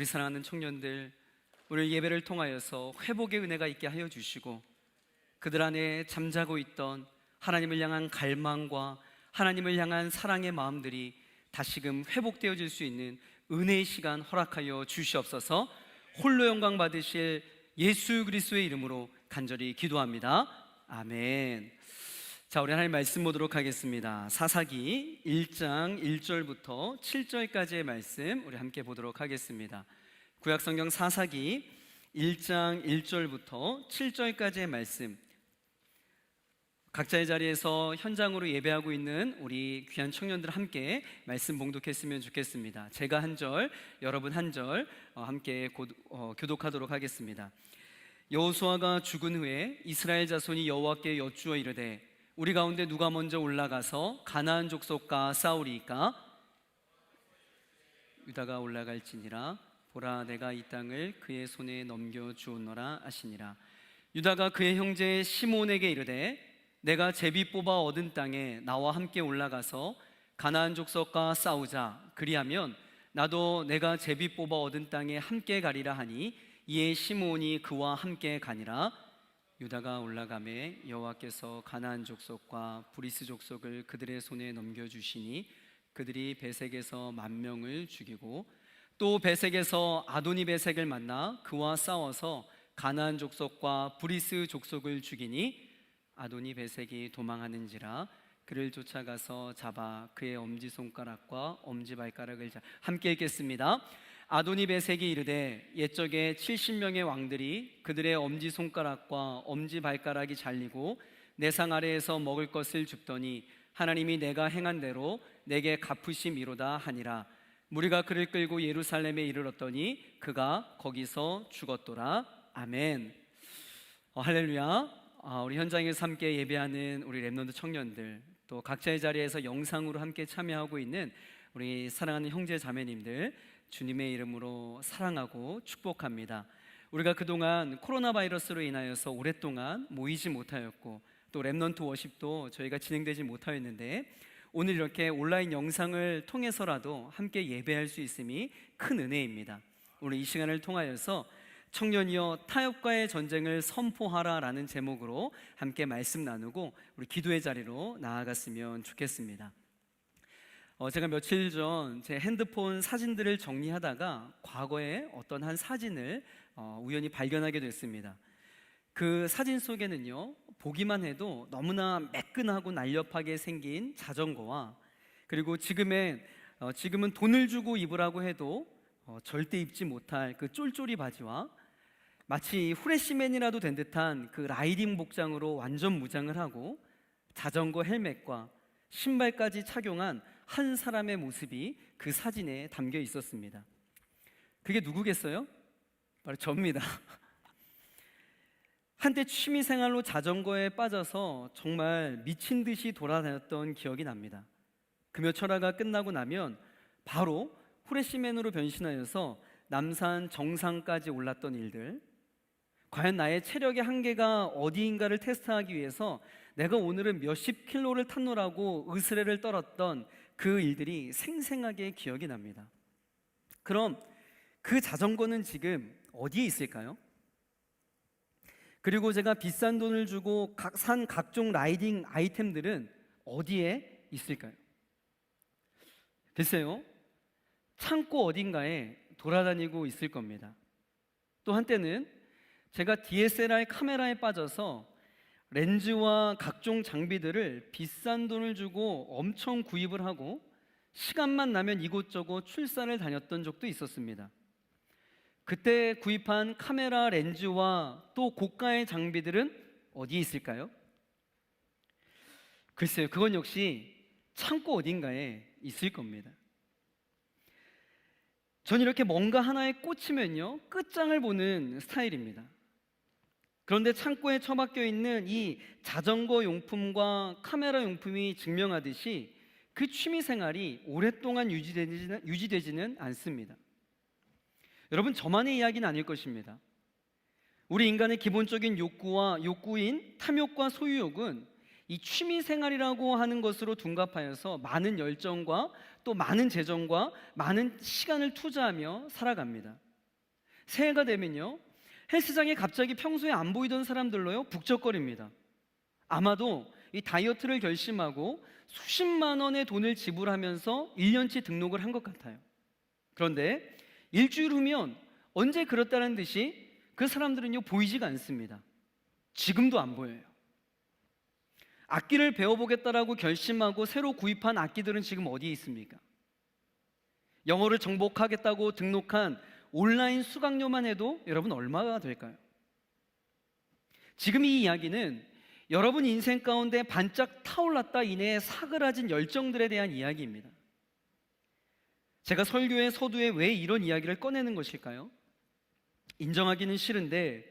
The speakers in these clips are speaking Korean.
우리 사랑하는 청년들, 오늘 예배를 통하여서 회복의 은혜가 있게 하여 주시고 그들 안에 잠자고 있던 하나님을 향한 갈망과 하나님을 향한 사랑의 마음들이 다시금 회복되어질 수 있는 은혜의 시간 허락하여 주시옵소서. 홀로 영광 받으실 예수 그리스도의 이름으로 간절히 기도합니다. 아멘. 자, 우리 하나님 말씀 보도록 하겠습니다. 사사기 1장 1절부터 7절까지의 말씀 우리 함께 보도록 하겠습니다. 구약성경 사사기 1장 1절부터 7절까지의 말씀, 각자의 자리에서 현장으로 예배하고 있는 우리 귀한 청년들 함께 말씀 봉독했으면 좋겠습니다. 제가 한 절, 여러분 한 절 함께 교독하도록 하겠습니다. 여호수아가 죽은 후에 이스라엘 자손이 여호와께 여쭈어 이르되 우리 가운데 누가 먼저 올라가서 가나안 족속과 싸우리이까? 유다가 올라갈지니라. 보라, 내가 이 땅을 그의 손에 넘겨주었노라 하시니라. 유다가 그의 형제 시몬에게 이르되 내가 제비 뽑아 얻은 땅에 나와 함께 올라가서 가나안 족속과 싸우자. 그리하면 나도 내가 제비 뽑아 얻은 땅에 함께 가리라 하니 이에 시몬이 그와 함께 가니라. 유다가 올라가매 여호와께서 가나안 족속과 브리스 족속을 그들의 손에 넘겨주시니 그들이 베색에서 10,000명을 죽이고 또 베색에서 아도니 베색을 만나 그와 싸워서 가나안 족속과 브리스 족속을 죽이니 아도니 베색이 도망하는지라. 그를 쫓아가서 잡아 그의 엄지손가락과 엄지발가락을 함께 읽겠습니다. 아도니 베색이 이르되 옛적에 70명의 왕들이 그들의 엄지손가락과 엄지발가락이 잘리고 내 상 아래에서 먹을 것을 줍더니 하나님이 내가 행한 대로 내게 갚으심이로다 하니라. 무리가 그를 끌고 예루살렘에 이르렀더니 그가 거기서 죽었더라. 아멘. 할렐루야. 우리 현장에서 함께 예배하는 우리 렘넌트 청년들, 또 각자의 자리에서 영상으로 함께 참여하고 있는 우리 사랑하는 형제 자매님들, 주님의 이름으로 사랑하고 축복합니다. 우리가 그동안 코로나 바이러스로 인하여서 오랫동안 모이지 못하였고 또 렘넌트 워십도 저희가 진행되지 못하였는데 오늘 이렇게 온라인 영상을 통해서라도 함께 예배할 수 있음이 큰 은혜입니다. 오늘 이 시간을 통하여서 청년이여 타협과의 전쟁을 선포하라 라는 제목으로 함께 말씀 나누고 우리 기도의 자리로 나아갔으면 좋겠습니다. 제가 며칠 전 제 핸드폰 사진들을 정리하다가 과거에 어떤 한 사진을 우연히 발견하게 됐습니다. 그 사진 속에는요, 보기만 해도 너무나 매끈하고 날렵하게 생긴 자전거와 그리고 지금은 돈을 주고 입으라고 해도 절대 입지 못할 그 쫄쫄이 바지와 마치 후레쉬맨이라도 된 듯한 그 라이딩 복장으로 완전 무장을 하고 자전거 헬멧과 신발까지 착용한 한 사람의 모습이 그 사진에 담겨 있었습니다. 그게 누구겠어요? 바로 저입니다. 한때 취미생활로 자전거에 빠져서 정말 미친 듯이 돌아다녔던 기억이 납니다. 금요 철화가 끝나고 나면 바로 후레쉬맨으로 변신하여서 남산 정상까지 올랐던 일들, 과연 나의 체력의 한계가 어디인가를 테스트하기 위해서 내가 오늘은 몇십 킬로를 탔노라고 의스레를 떨었던 그 일들이 생생하게 기억이 납니다. 그럼 그 자전거는 지금 어디에 있을까요? 그리고 제가 비싼 돈을 주고 산 각종 라이딩 아이템들은 어디에 있을까요? 글쎄요, 창고 어딘가에 돌아다니고 있을 겁니다. 또 한때는 제가 DSLR 카메라에 빠져서 렌즈와 각종 장비들을 비싼 돈을 주고 엄청 구입을 하고 시간만 나면 이곳저곳 출사를 다녔던 적도 있었습니다. 그때 구입한 카메라 렌즈와 또 고가의 장비들은 어디에 있을까요? 글쎄요, 그건 역시 창고 어딘가에 있을 겁니다. 전 이렇게 뭔가 하나에 꽂히면요, 끝장을 보는 스타일입니다. 그런데 창고에 처박혀 있는 이 자전거 용품과 카메라 용품이 증명하듯이 그 취미 생활이 오랫동안 유지되지는 않습니다. 여러분, 저만의 이야기는 아닐 것입니다. 우리 인간의 기본적인 욕구인 탐욕과 소유욕은 이 취미 생활이라고 하는 것으로 둔갑하여서 많은 열정과 또 많은 재정과 많은 시간을 투자하며 살아갑니다. 새해가 되면요, 헬스장에 갑자기 평소에 안 보이던 사람들로요 북적거립니다. 아마도 이 다이어트를 결심하고 수십만 원의 돈을 지불하면서 1년치 등록을 한 것 같아요. 그런데 일주일 후면 언제 그렇다는 듯이 그 사람들은요 보이지가 않습니다. 지금도 안 보여요. 악기를 배워보겠다라고 결심하고 새로 구입한 악기들은 지금 어디에 있습니까? 영어를 정복하겠다고 등록한 온라인 수강료만 해도 여러분 얼마가 될까요? 지금 이 이야기는 여러분 인생 가운데 반짝 타올랐다 이내에 사그라진 열정들에 대한 이야기입니다. 제가 설교의 서두에 왜 이런 이야기를 꺼내는 것일까요? 인정하기는 싫은데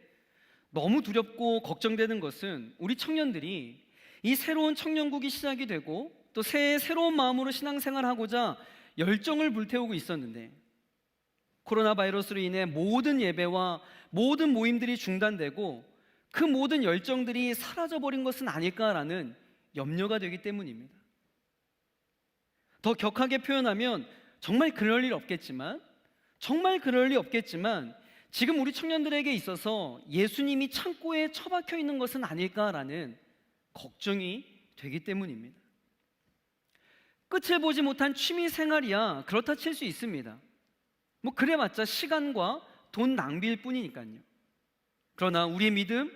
너무 두렵고 걱정되는 것은 우리 청년들이 이 새로운 청년국이 시작이 되고 또 새해 새로운 마음으로 신앙생활하고자 열정을 불태우고 있었는데 코로나 바이러스로 인해 모든 예배와 모든 모임들이 중단되고 그 모든 열정들이 사라져버린 것은 아닐까라는 염려가 되기 때문입니다. 더 격하게 표현하면 정말 그럴 일 없겠지만 지금 우리 청년들에게 있어서 예수님이 창고에 처박혀 있는 것은 아닐까라는 걱정이 되기 때문입니다. 끝을 보지 못한 취미 생활이야 그렇다 칠 수 있습니다. 뭐 그래봤자 시간과 돈 낭비일 뿐이니까요. 그러나 우리의 믿음,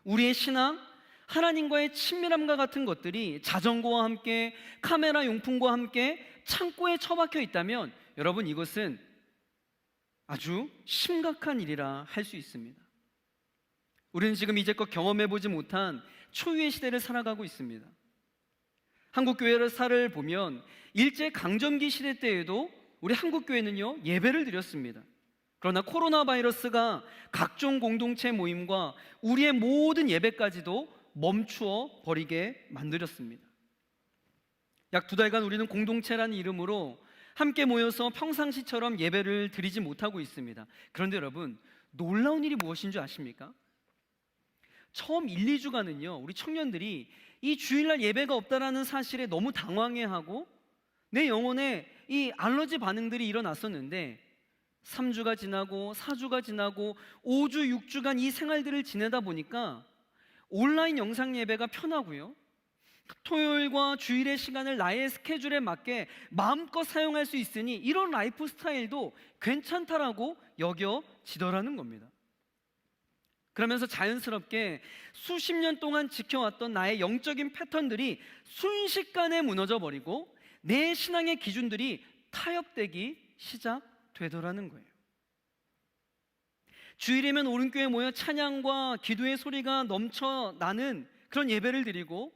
우리의 신앙, 하나님과의 친밀함과 같은 것들이 자전거와 함께 카메라 용품과 함께 창고에 처박혀 있다면 여러분 이것은 아주 심각한 일이라 할 수 있습니다. 우리는 지금 이제껏 경험해보지 못한 초유의 시대를 살아가고 있습니다. 한국 교회를 보면 일제강점기 시대 때에도 우리 한국 교회는요 예배를 드렸습니다. 그러나 코로나 바이러스가 각종 공동체 모임과 우리의 모든 예배까지도 멈추어 버리게 만들었습니다. 약 2달간 우리는 공동체라는 이름으로 함께 모여서 평상시처럼 예배를 드리지 못하고 있습니다. 그런데 여러분 놀라운 일이 무엇인 줄 아십니까? 처음 1, 2주간은요 우리 청년들이 이 주일날 예배가 없다라는 사실에 너무 당황해하고 내 영혼에 이 알러지 반응들이 일어났었는데 3주가 지나고 4주가 지나고 5주, 6주간 이 생활들을 지내다 보니까 온라인 영상 예배가 편하고요, 토요일과 주일의 시간을 나의 스케줄에 맞게 마음껏 사용할 수 있으니 이런 라이프 스타일도 괜찮다라고 여겨지더라는 겁니다. 그러면서 자연스럽게 수십 년 동안 지켜왔던 나의 영적인 패턴들이 순식간에 무너져 버리고 내 신앙의 기준들이 타협되기 시작되더라는 거예요. 주일이면 오른교에 모여 찬양과 기도의 소리가 넘쳐나는 그런 예배를 드리고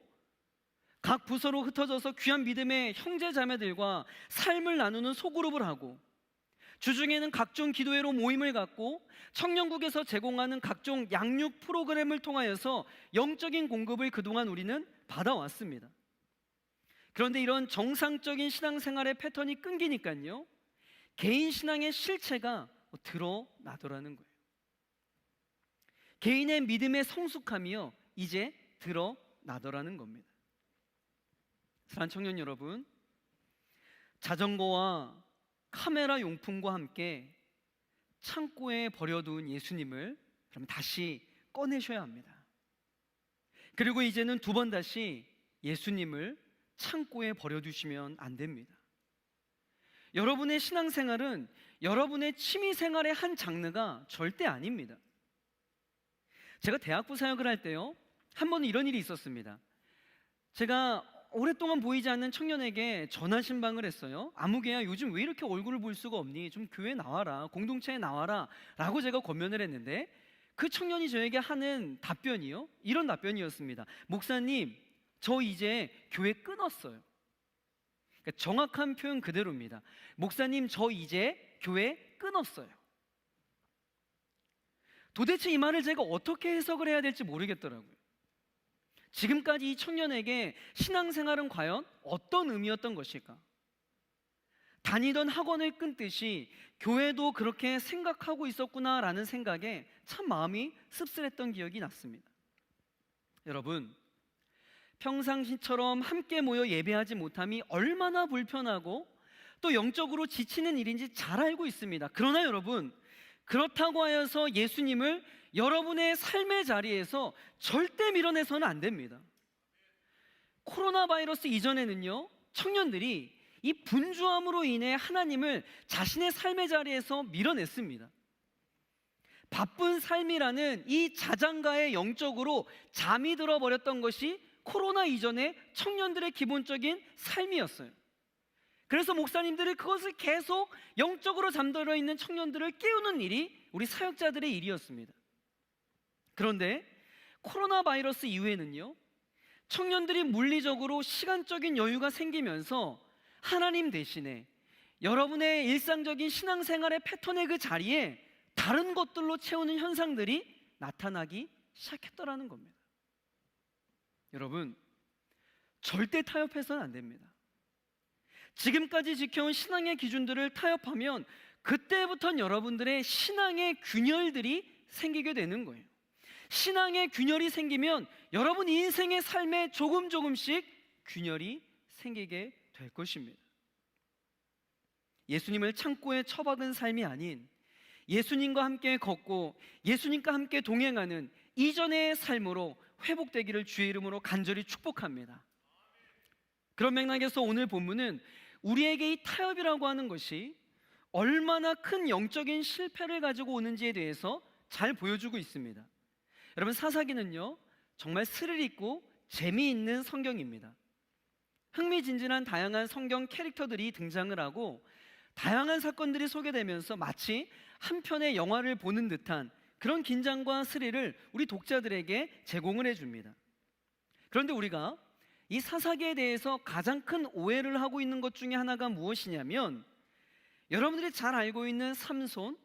각 부서로 흩어져서 귀한 믿음의 형제 자매들과 삶을 나누는 소그룹을 하고 주중에는 각종 기도회로 모임을 갖고 청년국에서 제공하는 각종 양육 프로그램을 통하여서 영적인 공급을 그동안 우리는 받아왔습니다. 그런데 이런 정상적인 신앙생활의 패턴이 끊기니까요 개인 신앙의 실체가 드러나더라는 거예요. 개인의 믿음의 성숙함이요 이제 드러나더라는 겁니다. 사랑하는 청년 여러분, 자전거와 카메라 용품과 함께 창고에 버려둔 예수님을 그럼 다시 꺼내셔야 합니다. 그리고 이제는 2번 다시 예수님을 창고에 버려두시면 안 됩니다. 여러분의 신앙생활은 여러분의 취미생활의 한 장르가 절대 아닙니다. 제가 대학부 사역을 할 때요 한 번은 이런 일이 있었습니다. 제가 오랫동안 보이지 않는 청년에게 전화 신방을 했어요. 아무개야 요즘 왜 이렇게 얼굴을 볼 수가 없니? 좀 교회 나와라, 공동체에 나와라 라고 제가 권면을 했는데 그 청년이 저에게 하는 답변이요 이런 답변이었습니다. 목사님, 저 이제 교회 끊었어요. 그러니까 정확한 표현 그대로입니다. 목사님, 저 이제 교회 끊었어요. 도대체 이 말을 제가 어떻게 해석을 해야 될지 모르겠더라고요. 지금까지 이 청년에게 신앙생활은 과연 어떤 의미였던 것일까? 다니던 학원을 끊듯이 교회도 그렇게 생각하고 있었구나라는 생각에 참 마음이 씁쓸했던 기억이 났습니다. 여러분, 평상시처럼 함께 모여 예배하지 못함이 얼마나 불편하고 또 영적으로 지치는 일인지 잘 알고 있습니다. 그러나 여러분, 그렇다고 하여서 예수님을 여러분의 삶의 자리에서 절대 밀어내서는 안 됩니다. 코로나 바이러스 이전에는요, 청년들이 이 분주함으로 인해 하나님을 자신의 삶의 자리에서 밀어냈습니다. 바쁜 삶이라는 이 자장가에 영적으로 잠이 들어버렸던 것이 코로나 이전에 청년들의 기본적인 삶이었어요. 그래서 목사님들이 그것을 계속 영적으로 잠들어 있는 청년들을 깨우는 일이 우리 사역자들의 일이었습니다. 그런데 코로나 바이러스 이후에는요, 청년들이 물리적으로 시간적인 여유가 생기면서 하나님 대신에 여러분의 일상적인 신앙생활의 패턴의 그 자리에 다른 것들로 채우는 현상들이 나타나기 시작했더라는 겁니다. 여러분, 절대 타협해서는 안 됩니다. 지금까지 지켜온 신앙의 기준들을 타협하면 그때부터는 여러분들의 신앙의 균열들이 생기게 되는 거예요. 신앙의 균열이 생기면 여러분 인생의 삶에 조금씩 균열이 생기게 될 것입니다. 예수님을 창고에 처박은 삶이 아닌 예수님과 함께 걷고 예수님과 함께 동행하는 이전의 삶으로 회복되기를 주의 이름으로 간절히 축복합니다. 그런 맥락에서 오늘 본문은 우리에게 이 타협이라고 하는 것이 얼마나 큰 영적인 실패를 가지고 오는지에 대해서 잘 보여주고 있습니다. 여러분, 사사기는요, 정말 스릴 있고 재미있는 성경입니다. 흥미진진한 다양한 성경 캐릭터들이 등장을 하고 다양한 사건들이 소개되면서 마치 한 편의 영화를 보는 듯한 그런 긴장과 스릴을 우리 독자들에게 제공을 해줍니다. 그런데 우리가 이 사사기에 대해서 가장 큰 오해를 하고 있는 것 중에 하나가 무엇이냐면, 여러분들이 잘 알고 있는 삼손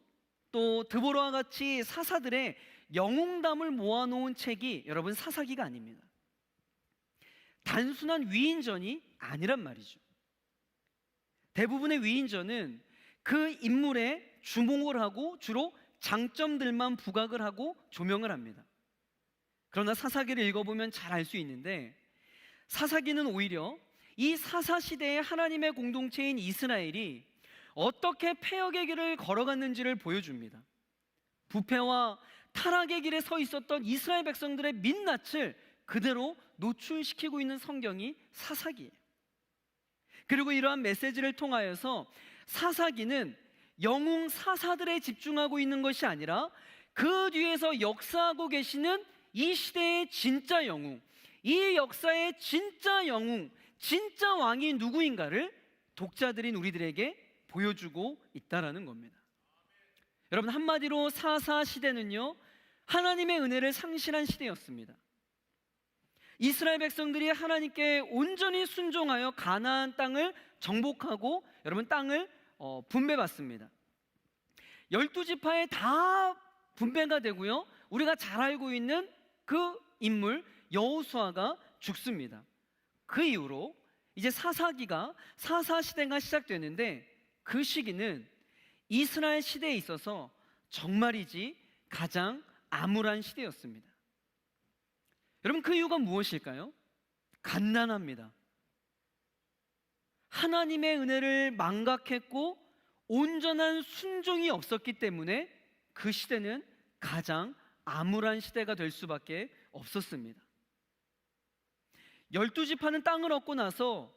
또 드보라와 같이 사사들의 영웅담을 모아놓은 책이 여러분 사사기가 아닙니다. 단순한 위인전이 아니란 말이죠. 대부분의 위인전은 그 인물에 주목을 하고 주로 장점들만 부각을 하고 조명을 합니다. 그러나 사사기를 읽어보면 잘 알 수 있는데, 사사기는 오히려 이 사사시대의 하나님의 공동체인 이스라엘이 어떻게 패역의 길을 걸어갔는지를 보여줍니다. 부패와 타락의 길에 서 있었던 이스라엘 백성들의 민낯을 그대로 노출시키고 있는 성경이 사사기예요. 그리고 이러한 메시지를 통하여서 사사기는 영웅 사사들에 집중하고 있는 것이 아니라 그 뒤에서 역사하고 계시는 이 시대의 진짜 영웅, 이 역사의 진짜 영웅, 진짜 왕이 누구인가를 독자들인 우리들에게 보여주고 있다라는 겁니다. 여러분, 한마디로 사사 시대는요, 하나님의 은혜를 상실한 시대였습니다. 이스라엘 백성들이 하나님께 온전히 순종하여 가나안 땅을 정복하고 여러분 땅을 분배받습니다. 12지파에 다 분배가 되고요, 우리가 잘 알고 있는 그 인물 여호수아가 죽습니다. 그 이후로 이제 사사기가 사사시대가 시작되는데, 그 시기는 이스라엘 시대에 있어서 정말이지 가장 암울한 시대였습니다. 여러분, 그 이유가 무엇일까요? 간단합니다. 하나님의 은혜를 망각했고 온전한 순종이 없었기 때문에 그 시대는 가장 암울한 시대가 될 수밖에 없었습니다. 12지파는 땅을 얻고 나서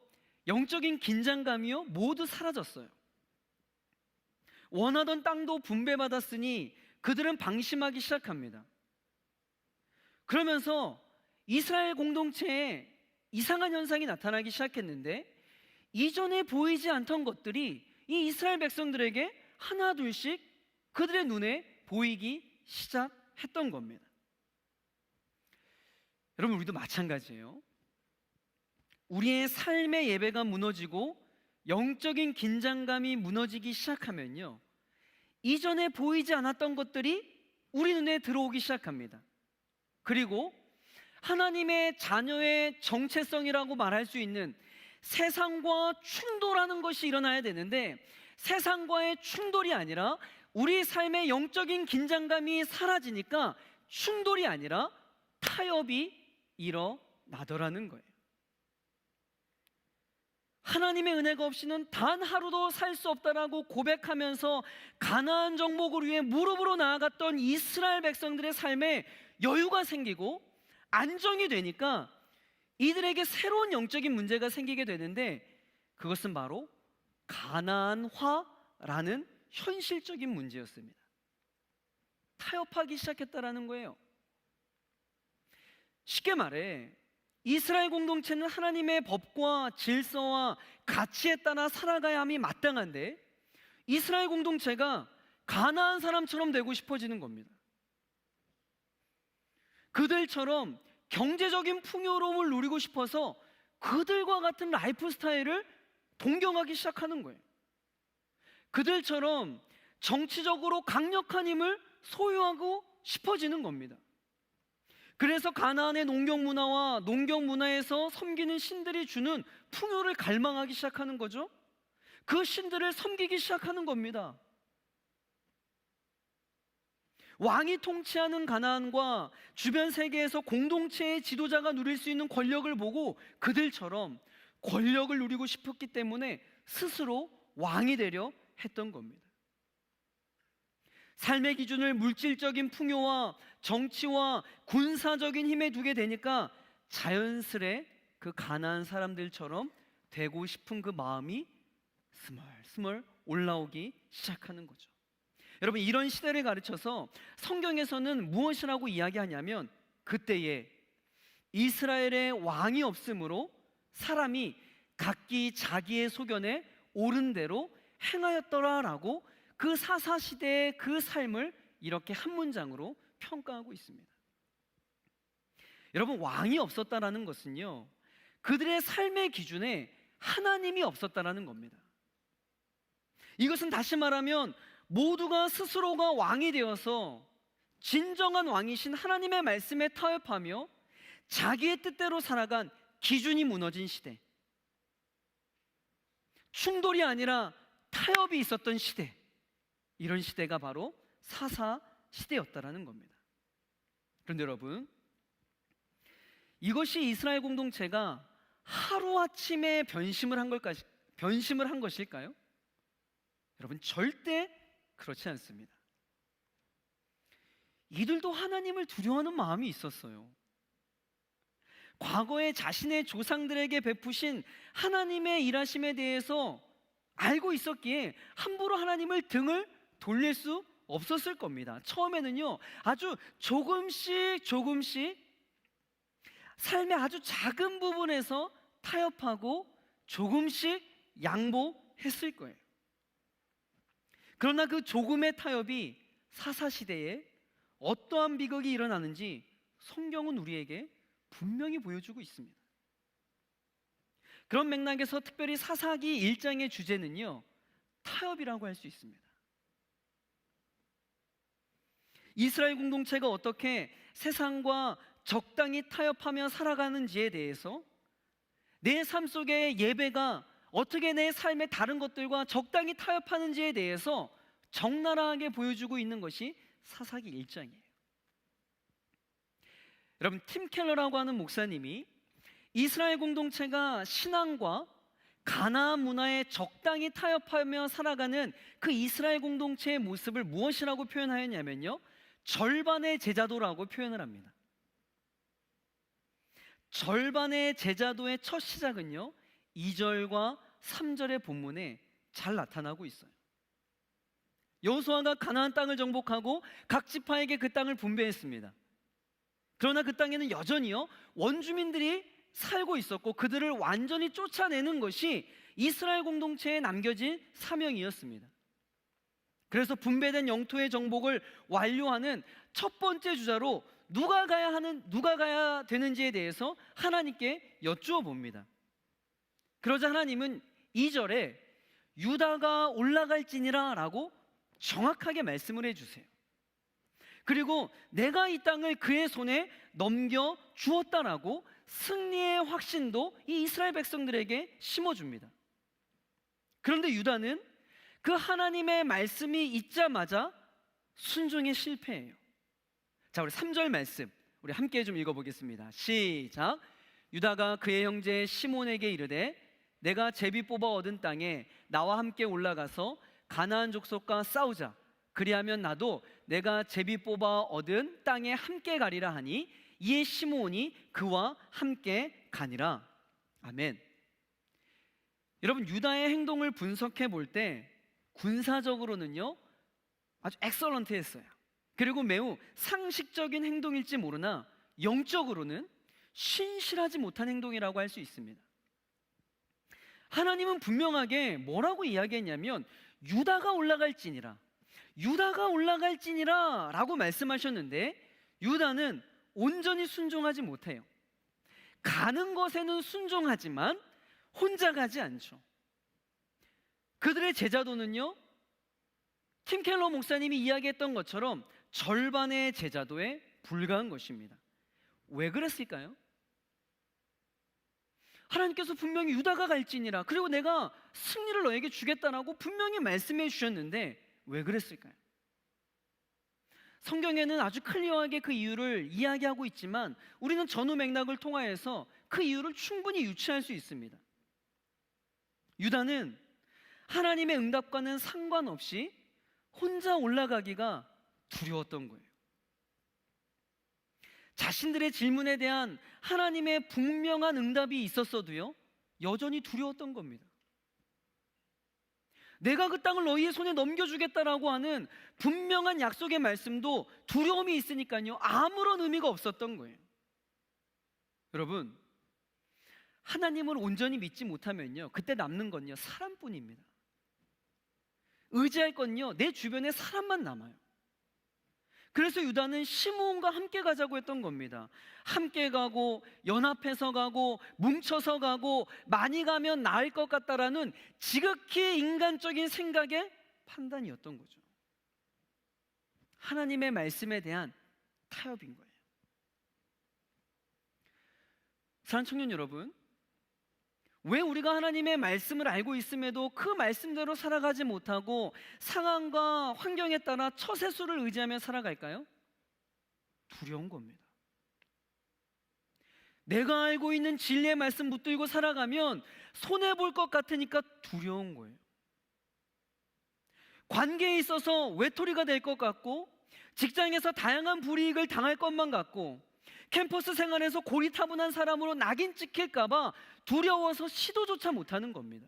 영적인 긴장감이요 모두 사라졌어요. 원하던 땅도 분배받았으니 그들은 방심하기 시작합니다. 그러면서 이스라엘 공동체에 이상한 현상이 나타나기 시작했는데, 이전에 보이지 않던 것들이 이 이스라엘 백성들에게 하나 둘씩 그들의 눈에 보이기 시작했던 겁니다. 여러분, 우리도 마찬가지예요. 우리의 삶의 예배가 무너지고 영적인 긴장감이 무너지기 시작하면요, 이전에 보이지 않았던 것들이 우리 눈에 들어오기 시작합니다. 그리고 하나님의 자녀의 정체성이라고 말할 수 있는 세상과 충돌하는 것이 일어나야 되는데, 세상과의 충돌이 아니라 우리 삶의 영적인 긴장감이 사라지니까 충돌이 아니라 타협이 일어나더라는 거예요. 하나님의 은혜가 없이는 단 하루도 살 수 없다라고 고백하면서 가나안 정복을 위해 무릎으로 나아갔던 이스라엘 백성들의 삶에 여유가 생기고 안정이 되니까 이들에게 새로운 영적인 문제가 생기게 되는데, 그것은 바로 가나안화라는 현실적인 문제였습니다. 타협하기 시작했다라는 거예요. 쉽게 말해 이스라엘 공동체는 하나님의 법과 질서와 가치에 따라 살아가야 함이 마땅한데, 이스라엘 공동체가 가나안 사람처럼 되고 싶어지는 겁니다. 그들처럼 경제적인 풍요로움을 누리고 싶어서 그들과 같은 라이프 스타일을 동경하기 시작하는 거예요. 그들처럼 정치적으로 강력한 힘을 소유하고 싶어지는 겁니다. 그래서 가나안의 농경 문화와 농경 문화에서 섬기는 신들이 주는 풍요를 갈망하기 시작하는 거죠. 그 신들을 섬기기 시작하는 겁니다. 왕이 통치하는 가나안과 주변 세계에서 공동체의 지도자가 누릴 수 있는 권력을 보고 그들처럼 권력을 누리고 싶었기 때문에 스스로 왕이 되려 했던 겁니다. 삶의 기준을 물질적인 풍요와 정치와 군사적인 힘에 두게 되니까 자연스레 그 가나안 사람들처럼 되고 싶은 그 마음이 스멀스멀 올라오기 시작하는 거죠. 여러분, 이런 시대를 가르쳐서 성경에서는 무엇이라고 이야기하냐면, 그때에 이스라엘의 왕이 없으므로 사람이 각기 자기의 소견에 옳은 대로 행하였더라라고 그 사사시대의 그 삶을 이렇게 한 문장으로 평가하고 있습니다. 여러분, 왕이 없었다라는 것은요, 그들의 삶의 기준에 하나님이 없었다라는 겁니다. 이것은 다시 말하면 모두가 스스로가 왕이 되어서 진정한 왕이신 하나님의 말씀에 타협하며 자기의 뜻대로 살아간 기준이 무너진 시대, 충돌이 아니라 타협이 있었던 시대, 이런 시대가 바로 사사 시대였다라는 겁니다. 그런데 여러분, 이것이 이스라엘 공동체가 하루아침에 변심을 한 것일까요? 여러분, 절대 그렇지 않습니다. 이들도 하나님을 두려워하는 마음이 있었어요. 과거에 자신의 조상들에게 베푸신 하나님의 일하심에 대해서 알고 있었기에 함부로 하나님을 등을 돌릴 수 없었을 겁니다. 처음에는요, 아주 조금씩 삶의 아주 작은 부분에서 타협하고 조금씩 양보했을 거예요. 그러나 그 조금의 타협이 사사시대에 어떠한 비극이 일어나는지 성경은 우리에게 분명히 보여주고 있습니다. 그런 맥락에서 특별히 사사기 1장의 주제는요, 타협이라고 할 수 있습니다. 이스라엘 공동체가 어떻게 세상과 적당히 타협하며 살아가는지에 대해서, 내 삶 속의 예배가 어떻게 내 삶의 다른 것들과 적당히 타협하는지에 대해서 적나라하게 보여주고 있는 것이 사사기 1장이에요. 여러분, 팀 켈러라고 하는 목사님이 이스라엘 공동체가 신앙과 가나안 문화에 적당히 타협하며 살아가는 그 이스라엘 공동체의 모습을 무엇이라고 표현하였냐면요, 절반의 제자도라고 표현을 합니다. 절반의 제자도의 첫 시작은요, 2절과 3절의 본문에 잘 나타나고 있어요. 여호수아가 가나안 땅을 정복하고 각 지파에게 그 땅을 분배했습니다. 그러나 그 땅에는 여전히요, 원주민들이 살고 있었고 그들을 완전히 쫓아내는 것이 이스라엘 공동체에 남겨진 사명이었습니다. 그래서 분배된 영토의 정복을 완료하는 첫 번째 주자로 누가 가야 되는지에 대해서 하나님께 여쭈어 봅니다. 그러자 하나님은 2절에 유다가 올라갈지니라 라고 정확하게 말씀을 해주세요. 그리고 내가 이 땅을 그의 손에 넘겨 주었다라고 승리의 확신도 이 이스라엘 백성들에게 심어줍니다. 그런데 유다는 그 하나님의 말씀이 있자마자 순종에 실패해요. 자, 우리 3절 말씀 우리 함께 좀 읽어보겠습니다. 시작. 유다가 그의 형제 시몬에게 이르되 내가 제비 뽑아 얻은 땅에 나와 함께 올라가서 가나안 족속과 싸우자. 그리하면 나도 내가 제비 뽑아 얻은 땅에 함께 가리라 하니 이에 시므온이 그와 함께 가니라. 아멘. 여러분, 유다의 행동을 분석해 볼 때 군사적으로는요 아주 엑설런트했어요. 그리고 매우 상식적인 행동일지 모르나 영적으로는 신실하지 못한 행동이라고 할 수 있습니다. 하나님은 분명하게 뭐라고 이야기했냐면 유다가 올라갈지니라, 유다가 올라갈지니라 라고 말씀하셨는데, 유다는 온전히 순종하지 못해요. 가는 것에는 순종하지만 혼자 가지 않죠. 그들의 제자도는요, 팀 켈러 목사님이 이야기했던 것처럼 절반의 제자도에 불과한 것입니다. 왜 그랬을까요? 하나님께서 분명히 유다가 갈지니라, 그리고 내가 승리를 너에게 주겠다라고 분명히 말씀해 주셨는데 왜 그랬을까요? 성경에는 아주 클리어하게 그 이유를 이야기하고 있지만 우리는 전후 맥락을 통하여서 그 이유를 충분히 유추할 수 있습니다. 유다는 하나님의 응답과는 상관없이 혼자 올라가기가 두려웠던 거예요. 자신들의 질문에 대한 하나님의 분명한 응답이 있었어도요 여전히 두려웠던 겁니다. 내가 그 땅을 너희의 손에 넘겨주겠다라고 하는 분명한 약속의 말씀도 두려움이 있으니까요 아무런 의미가 없었던 거예요. 여러분, 하나님을 온전히 믿지 못하면요 그때 남는 건요 사람뿐입니다. 의지할 건요 내 주변에 사람만 남아요. 그래서 유다는 시므온과 함께 가자고 했던 겁니다. 함께 가고 연합해서 가고 뭉쳐서 가고 많이 가면 나을 것 같다라는 지극히 인간적인 생각의 판단이었던 거죠. 하나님의 말씀에 대한 타협인 거예요. 사랑하는 청년 여러분, 왜 우리가 하나님의 말씀을 알고 있음에도 그 말씀대로 살아가지 못하고 상황과 환경에 따라 처세술을 의지하며 살아갈까요? 두려운 겁니다. 내가 알고 있는 진리의 말씀 붙들고 살아가면 손해볼 것 같으니까 두려운 거예요. 관계에 있어서 외톨이가 될 것 같고, 직장에서 다양한 불이익을 당할 것만 같고, 캠퍼스 생활에서 고리타분한 사람으로 낙인 찍힐까봐 두려워서 시도조차 못하는 겁니다.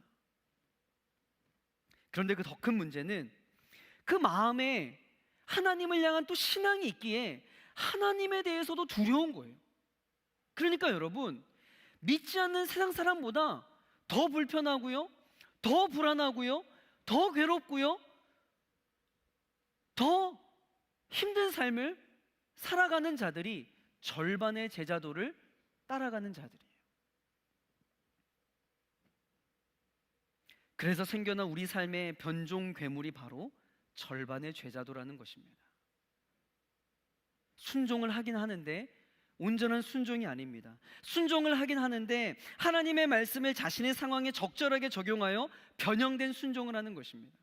그런데 그 더 큰 문제는 그 마음에 하나님을 향한 또 신앙이 있기에 하나님에 대해서도 두려운 거예요. 그러니까 여러분, 믿지 않는 세상 사람보다 더 불편하고요, 더 불안하고요, 더 괴롭고요, 더 힘든 삶을 살아가는 자들이 절반의 제자도를 따라가는 자들이에요. 그래서 생겨난 우리 삶의 변종 괴물이 바로 절반의 제자도라는 것입니다. 순종을 하긴 하는데 온전한 순종이 아닙니다. 순종을 하긴 하는데 하나님의 말씀을 자신의 상황에 적절하게 적용하여 변형된 순종을 하는 것입니다.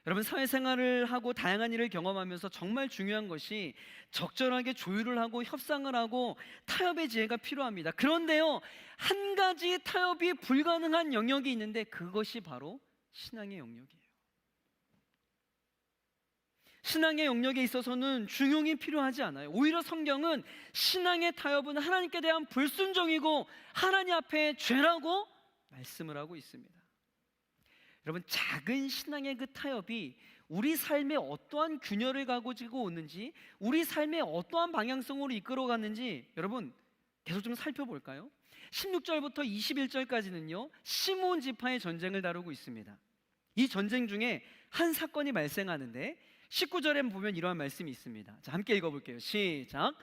여러분, 사회생활을 하고 다양한 일을 경험하면서 정말 중요한 것이 적절하게 조율을 하고 협상을 하고 타협의 지혜가 필요합니다. 그런데요, 한 가지 타협이 불가능한 영역이 있는데 그것이 바로 신앙의 영역이에요. 신앙의 영역에 있어서는 중용이 필요하지 않아요. 오히려 성경은 신앙의 타협은 하나님께 대한 불순종이고 하나님 앞에 죄라고 말씀을 하고 있습니다. 여러분, 작은 신앙의 그 타협이 우리 삶에 어떠한 균열을 가지고 오는지, 우리 삶에 어떠한 방향성으로 이끌어갔는지 여러분 계속 좀 살펴볼까요? 16절부터 21절까지는요 시므온 지파의 전쟁을 다루고 있습니다. 이 전쟁 중에 한 사건이 발생하는데 19절에 보면 이러한 말씀이 있습니다. 자, 함께 읽어볼게요. 시작.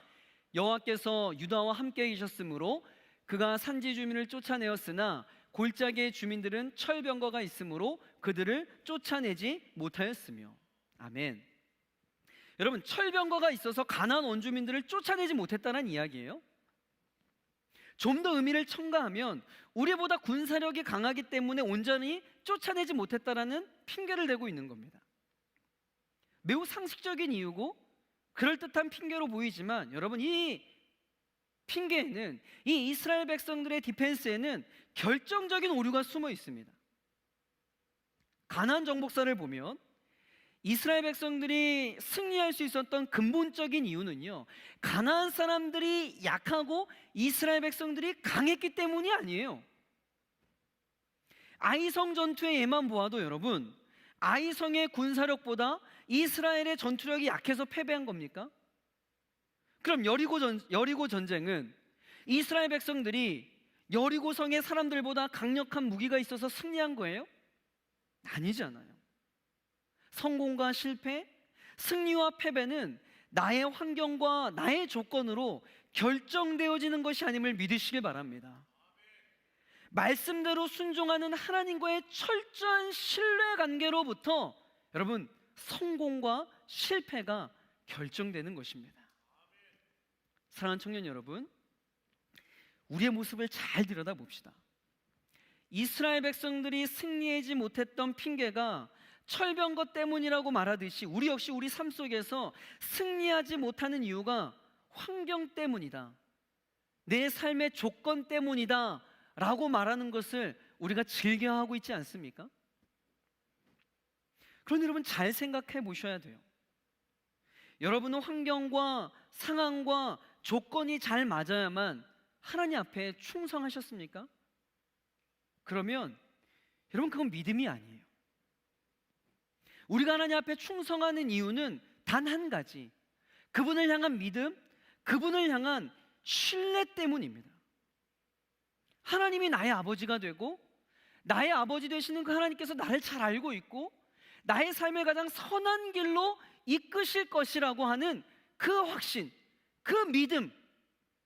여호와께서 유다와 함께 계셨으므로 그가 산지 주민을 쫓아내었으나 골짜기의 주민들은 철병거가 있으므로 그들을 쫓아내지 못하였으며. 아멘. 여러분, 철병거가 있어서 가나안 원주민들을 쫓아내지 못했다는 이야기예요. 좀 더 의미를 첨가하면 우리보다 군사력이 강하기 때문에 온전히 쫓아내지 못했다라는 핑계를 대고 있는 겁니다. 매우 상식적인 이유고 그럴듯한 핑계로 보이지만 여러분, 이 핑계에는, 이 이스라엘 백성들의 디펜스에는 결정적인 오류가 숨어 있습니다. 가나안 정복사를 보면 이스라엘 백성들이 승리할 수 있었던 근본적인 이유는요, 가나안 사람들이 약하고 이스라엘 백성들이 강했기 때문이 아니에요. 아이성 전투의 예만 보아도 여러분, 아이성의 군사력보다 이스라엘의 전투력이 약해서 패배한 겁니까? 그럼 여리고 전쟁은 이스라엘 백성들이 여리고성의 사람들보다 강력한 무기가 있어서 승리한 거예요? 아니잖아요. 성공과 실패, 승리와 패배는 나의 환경과 나의 조건으로 결정되어지는 것이 아님을 믿으시길 바랍니다. 말씀대로 순종하는 하나님과의 철저한 신뢰 관계로부터 여러분, 성공과 실패가 결정되는 것입니다. 사랑하는 청년 여러분, 우리의 모습을 잘 들여다봅시다. 이스라엘 백성들이 승리하지 못했던 핑계가 철병거 때문이라고 말하듯이 우리 역시 우리 삶 속에서 승리하지 못하는 이유가 환경 때문이다, 내 삶의 조건 때문이다 라고 말하는 것을 우리가 즐겨하고 있지 않습니까? 그런데 여러분, 잘 생각해 보셔야 돼요. 여러분은 환경과 상황과 조건이 잘 맞아야만 하나님 앞에 충성하셨습니까? 그러면 여러분, 그건 믿음이 아니에요. 우리가 하나님 앞에 충성하는 이유는 단 한 가지, 그분을 향한 믿음, 그분을 향한 신뢰 때문입니다. 하나님이 나의 아버지가 되고 나의 아버지 되시는 그 하나님께서 나를 잘 알고 있고 나의 삶을 가장 선한 길로 이끄실 것이라고 하는 그 확신, 그 믿음,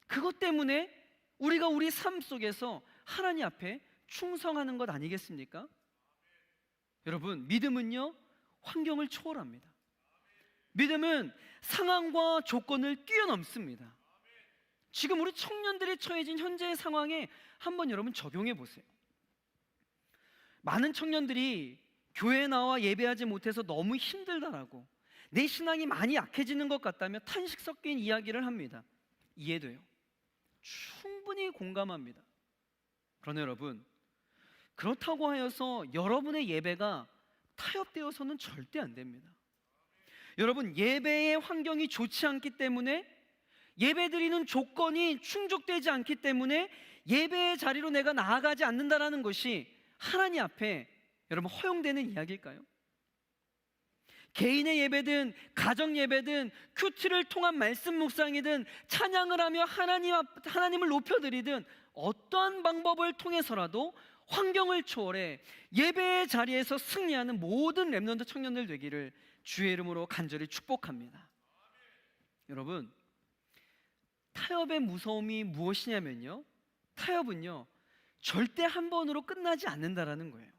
그것 때문에 우리가 우리 삶 속에서 하나님 앞에 충성하는 것 아니겠습니까? 여러분, 믿음은요, 환경을 초월합니다. 믿음은 상황과 조건을 뛰어넘습니다. 지금 우리 청년들이 처해진 현재의 상황에 한번 여러분 적용해 보세요. 많은 청년들이 교회에 나와 예배하지 못해서 너무 힘들다라고, 내 신앙이 많이 약해지는 것 같다며 탄식 섞인 이야기를 합니다. 이해돼요. 충분히 공감합니다. 그러나 여러분, 그렇다고 하여서 여러분의 예배가 타협되어서는 절대 안 됩니다. 여러분, 예배의 환경이 좋지 않기 때문에, 예배드리는 조건이 충족되지 않기 때문에 예배의 자리로 내가 나아가지 않는다라는 것이 하나님 앞에 여러분 허용되는 이야기일까요? 개인의 예배든 가정 예배든 큐티를 통한 말씀 묵상이든 찬양을 하며 하나님을 높여드리든 어떠한 방법을 통해서라도 환경을 초월해 예배의 자리에서 승리하는 모든 렘넌트 청년들 되기를 주의 이름으로 간절히 축복합니다. 여러분, 타협의 무서움이 무엇이냐면요, 타협은요 절대 한 번으로 끝나지 않는다라는 거예요.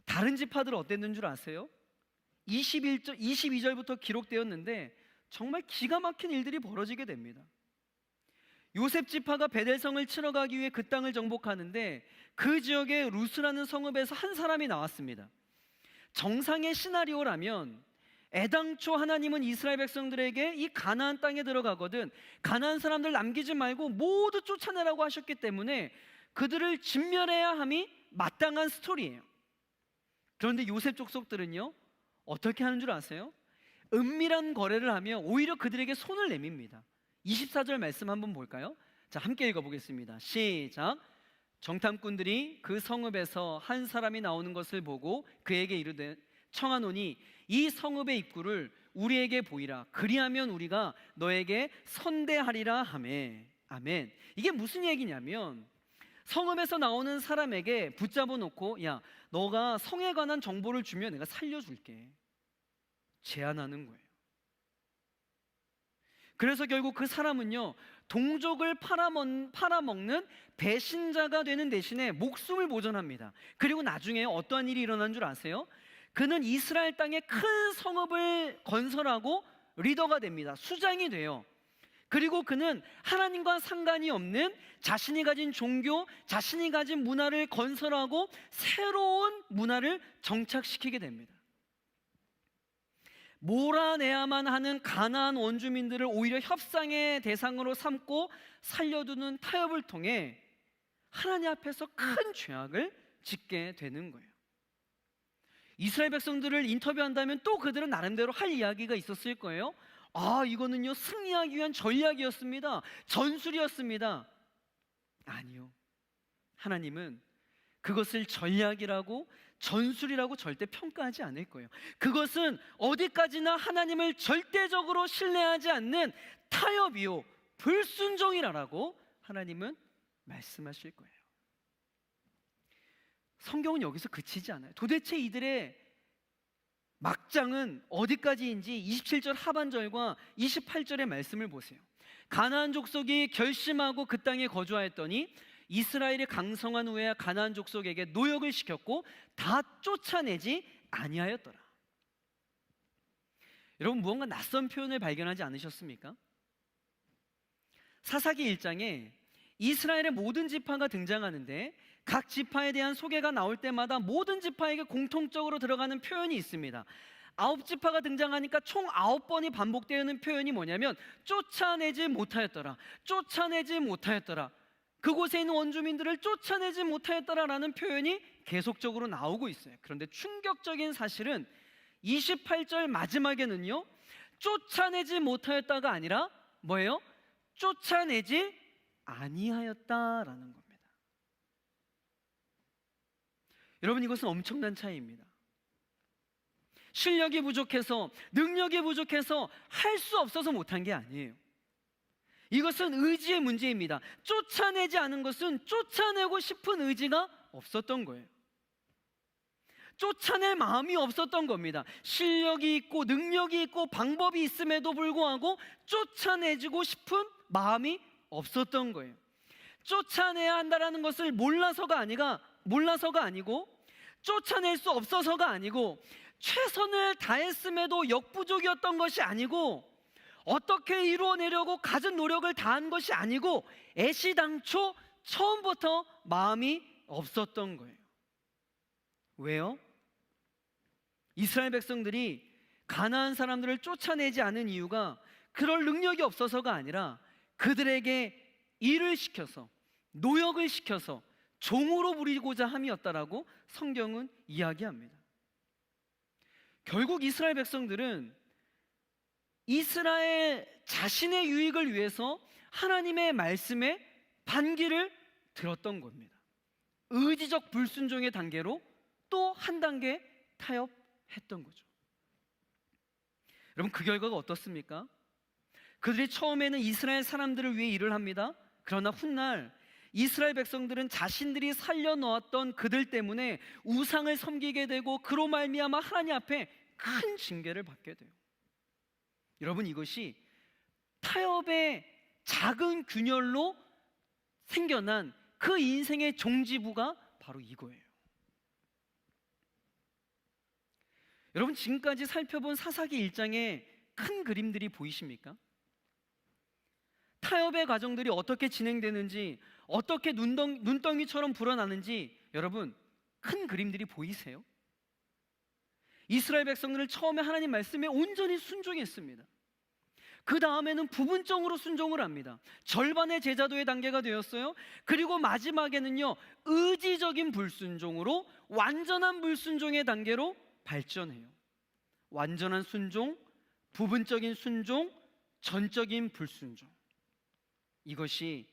다른 지파들은 어땠는 줄 아세요? 22절부터 기록되었는데 정말 기가 막힌 일들이 벌어지게 됩니다. 요셉 지파가 베델성을 치러 가기 위해 그 땅을 정복하는데 그 지역에 루스라는 성읍에서 한 사람이 나왔습니다. 정상의 시나리오라면 애당초 하나님은 이스라엘 백성들에게 이 가나안 땅에 들어가거든 가나안 사람들 남기지 말고 모두 쫓아내라고 하셨기 때문에 그들을 진멸해야 함이 마땅한 스토리예요. 그런데 요셉 족속들은요 어떻게 하는 줄 아세요? 은밀한 거래를 하며 오히려 그들에게 손을 내밉니다. 24절 말씀 한번 볼까요? 자, 함께 읽어보겠습니다. 시작. 정탐꾼들이 그 성읍에서 한 사람이 나오는 것을 보고 그에게 이르되 청하노니 이 성읍의 입구를 우리에게 보이라. 그리하면 우리가 너에게 선대하리라 하매. 아멘. 이게 무슨 얘기냐면 성읍에서 나오는 사람에게 붙잡아 놓고 야, 너가 성에 관한 정보를 주면 내가 살려줄게, 제안하는 거예요. 그래서 결국 그 사람은요 동족을 팔아먹는 배신자가 되는 대신에 목숨을 보존합니다. 그리고 나중에 어떠한 일이 일어난 줄 아세요? 그는 이스라엘 땅에 큰 성읍을 건설하고 리더가 됩니다. 수장이 돼요. 그리고 그는 하나님과 상관이 없는 자신이 가진 종교, 자신이 가진 문화를 건설하고 새로운 문화를 정착시키게 됩니다. 몰아내야만 하는 가나안 원주민들을 오히려 협상의 대상으로 삼고 살려두는 타협을 통해 하나님 앞에서 큰 죄악을 짓게 되는 거예요. 이스라엘 백성들을 인터뷰한다면 또 그들은 나름대로 할 이야기가 있었을 거예요. 이거는요 승리하기 위한 전략이었습니다, 전술이었습니다. 아니요, 하나님은 그것을 전략이라고 전술이라고 절대 평가하지 않을 거예요. 그것은 어디까지나 하나님을 절대적으로 신뢰하지 않는 타협이요 불순종이라고 하나님은 말씀하실 거예요. 성경은 여기서 그치지 않아요. 도대체 이들의 막장은 어디까지인지 27절 하반절과 28절의 말씀을 보세요. 가나안 족속이 결심하고 그 땅에 거주하였더니 이스라엘이 강성한 후에 가나안 족속에게 노역을 시켰고 다 쫓아내지 아니하였더라. 여러분, 무언가 낯선 표현을 발견하지 않으셨습니까? 사사기 1장에 이스라엘의 모든 지파가 등장하는데 각 지파에 대한 소개가 나올 때마다 모든 지파에게 공통적으로 들어가는 표현이 있습니다. 9지파가 등장하니까 총 9번이 반복되는 표현이 뭐냐면 쫓아내지 못하였더라, 쫓아내지 못하였더라, 그곳에 있는 원주민들을 쫓아내지 못하였더라라는 표현이 계속적으로 나오고 있어요. 그런데 충격적인 사실은 28절 마지막에는요 쫓아내지 못하였다가 아니라 뭐예요? 쫓아내지 아니하였다라는 겁니다. 여러분, 이것은 엄청난 차이입니다. 실력이 부족해서, 능력이 부족해서 할 수 없어서 못한 게 아니에요. 이것은 의지의 문제입니다. 쫓아내지 않은 것은 쫓아내고 싶은 의지가 없었던 거예요. 쫓아낼 마음이 없었던 겁니다. 실력이 있고 능력이 있고 방법이 있음에도 불구하고 쫓아내고 싶은 마음이 없었던 거예요. 쫓아내야 한다는 것을 몰라서가 아니고 쫓아낼 수 없어서가 아니고 최선을 다했음에도 역부족이었던 것이 아니고 어떻게 이루어내려고 갖은 노력을 다한 것이 아니고 애시당초 처음부터 마음이 없었던 거예요. 왜요? 이스라엘 백성들이 가나안 사람들을 쫓아내지 않은 이유가 그럴 능력이 없어서가 아니라 그들에게 일을 시켜서, 노역을 시켜서 종으로 부리고자 함이었다라고 성경은 이야기합니다. 결국 이스라엘 백성들은 이스라엘 자신의 유익을 위해서 하나님의 말씀에 반기를 들었던 겁니다. 의지적 불순종의 단계로 또 한 단계 타협했던 거죠. 여러분, 그 결과가 어떻습니까? 그들이 처음에는 이스라엘 사람들을 위해 일을 합니다. 그러나 훗날 이스라엘 백성들은 자신들이 살려놓았던 그들 때문에 우상을 섬기게 되고 그로 말미암아 하나님 앞에 큰 징계를 받게 돼요. 여러분, 이것이 타협의 작은 균열로 생겨난 그 인생의 종지부가 바로 이거예요. 여러분, 지금까지 살펴본 사사기 1장의 큰 그림들이 보이십니까? 타협의 과정들이 어떻게 진행되는지, 어떻게 눈덩이처럼 불어나는지 여러분 큰 그림들이 보이세요? 이스라엘 백성들을 처음에 하나님 말씀에 온전히 순종했습니다. 그 다음에는 부분적으로 순종을 합니다. 절반의 제자도의 단계가 되었어요. 그리고 마지막에는요 의지적인 불순종으로 완전한 불순종의 단계로 발전해요. 완전한 순종, 부분적인 순종, 전적인 불순종. 이것이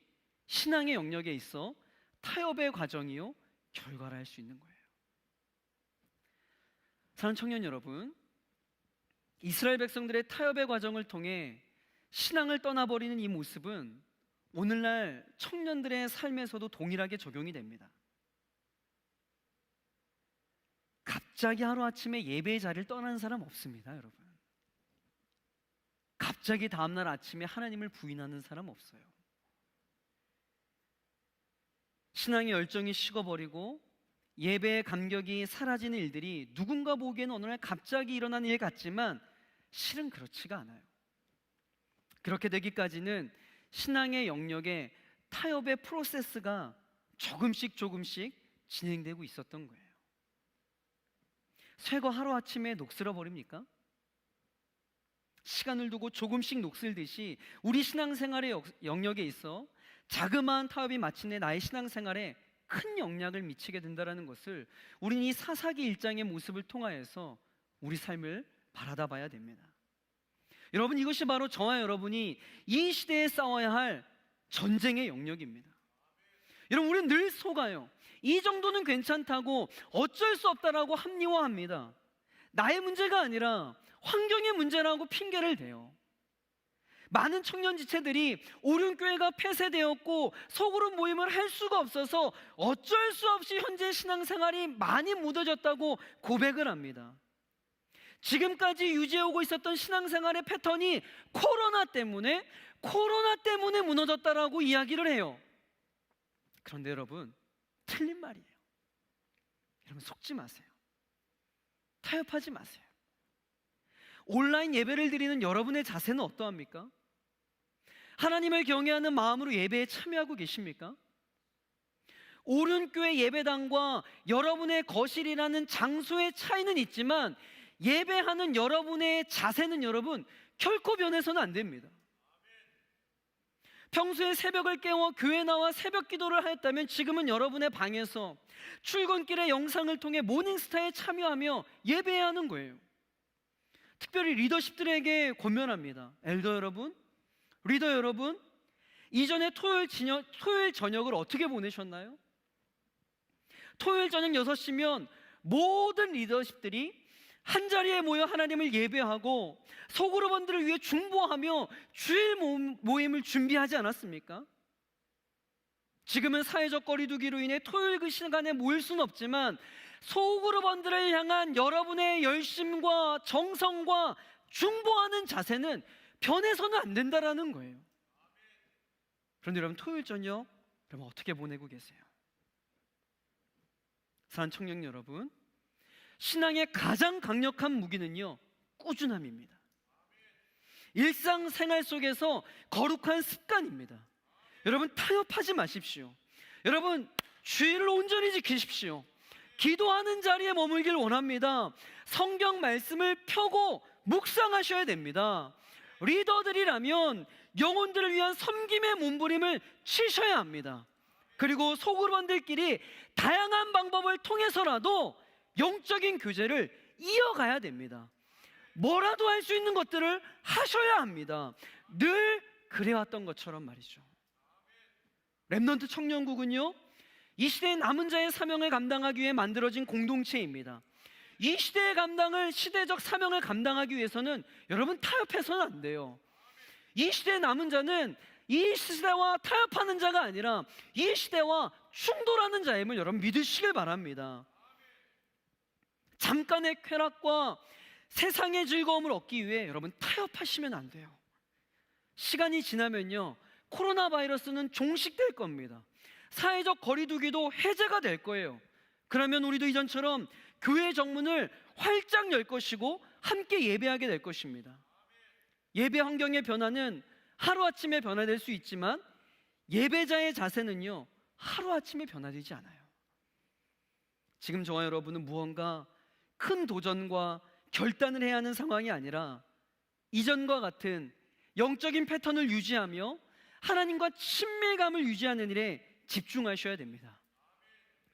신앙의 영역에 있어 타협의 과정이요 결과를 할 수 있는 거예요. 사랑하는 청년 여러분, 이스라엘 백성들의 타협의 과정을 통해 신앙을 떠나버리는 이 모습은 오늘날 청년들의 삶에서도 동일하게 적용이 됩니다. 갑자기 하루아침에 예배의 자리를 떠나는 사람 없습니다, 여러분. 갑자기 다음날 아침에 하나님을 부인하는 사람 없어요. 신앙의 열정이 식어버리고 예배의 감격이 사라지는 일들이 누군가 보기에는 어느 날 갑자기 일어난 일 같지만 실은 그렇지가 않아요. 그렇게 되기까지는 신앙의 영역에 타협의 프로세스가 조금씩 진행되고 있었던 거예요. 쇠가 하루아침에 녹슬어 버립니까? 시간을 두고 조금씩 녹슬듯이 우리 신앙생활의 영역에 있어 자그마한 타협이 마침내 나의 신앙생활에 큰 영향을 미치게 된다는 것을 우리는 이 사사기 1장의 모습을 통하여서 우리 삶을 바라다 봐야 됩니다. 여러분, 이것이 바로 저와 여러분이 이 시대에 싸워야 할 전쟁의 영역입니다. 여러분, 우리는 늘 속아요. 이 정도는 괜찮다고 어쩔 수 없다라고 합리화합니다. 나의 문제가 아니라 환경의 문제라고 핑계를 대요. 많은 청년 지체들이 오륜교회가 폐쇄되었고 소그룹 모임을 할 수가 없어서 어쩔 수 없이 현재 신앙생활이 많이 무뎌졌다고 고백을 합니다. 지금까지 유지해오고 있었던 신앙생활의 패턴이 코로나 때문에 무너졌다라고 이야기를 해요. 그런데 여러분, 틀린 말이에요. 여러분, 속지 마세요. 타협하지 마세요. 온라인 예배를 드리는 여러분의 자세는 어떠합니까? 하나님을 경외하는 마음으로 예배에 참여하고 계십니까? 오륜교회 예배당과 여러분의 거실이라는 장소의 차이는 있지만 예배하는 여러분의 자세는 여러분 결코 변해서는 안 됩니다. 평소에 새벽을 깨워 교회 나와 새벽 기도를 하였다면 지금은 여러분의 방에서 출근길의 영상을 통해 모닝스타에 참여하며 예배해야 하는 거예요. 특별히 리더십들에게 권면합니다. 엘더 여러분, 리더 여러분, 이전에 토요일 저녁을 어떻게 보내셨나요? 토요일 저녁 6시면 모든 리더십들이 한자리에 모여 하나님을 예배하고 소그룹원들을 위해 중보하며 주일 모임을 준비하지 않았습니까? 지금은 사회적 거리두기로 인해 토요일 그 시간에 모일 수는 없지만 소그룹원들을 향한 여러분의 열심과 정성과 중보하는 자세는 변해서는 안 된다라는 거예요. 그런데 여러분, 토요일 저녁 여러분 어떻게 보내고 계세요? 사랑하는 청년 여러분, 신앙의 가장 강력한 무기는요, 꾸준함입니다. 일상생활 속에서 거룩한 습관입니다. 여러분, 타협하지 마십시오. 여러분, 주의를 온전히 지키십시오. 기도하는 자리에 머물길 원합니다. 성경 말씀을 펴고 묵상하셔야 됩니다. 리더들이라면 영혼들을 위한 섬김의 몸부림을 치셔야 합니다. 그리고 소그룹원들끼리 다양한 방법을 통해서라도 영적인 교제를 이어가야 됩니다. 뭐라도 할 수 있는 것들을 하셔야 합니다. 늘 그래왔던 것처럼 말이죠. 렘넌트 청년국은요, 이 시대의 남은 자의 사명을 감당하기 위해 만들어진 공동체입니다. 이 시대의 시대적 사명을 감당하기 위해서는 여러분 타협해서는 안 돼요. 이 시대의 남은 자는 이 시대와 타협하는 자가 아니라 이 시대와 충돌하는 자임을 여러분 믿으시길 바랍니다. 잠깐의 쾌락과 세상의 즐거움을 얻기 위해 여러분 타협하시면 안 돼요. 시간이 지나면요, 코로나 바이러스는 종식될 겁니다. 사회적 거리두기도 해제가 될 거예요. 그러면 우리도 이전처럼 교회 정문을 활짝 열 것이고 함께 예배하게 될 것입니다. 예배 환경의 변화는 하루아침에 변화될 수 있지만 예배자의 자세는요, 하루아침에 변화되지 않아요. 지금 저와 여러분은 무언가 큰 도전과 결단을 해야 하는 상황이 아니라 이전과 같은 영적인 패턴을 유지하며 하나님과 친밀감을 유지하는 일에 집중하셔야 됩니다.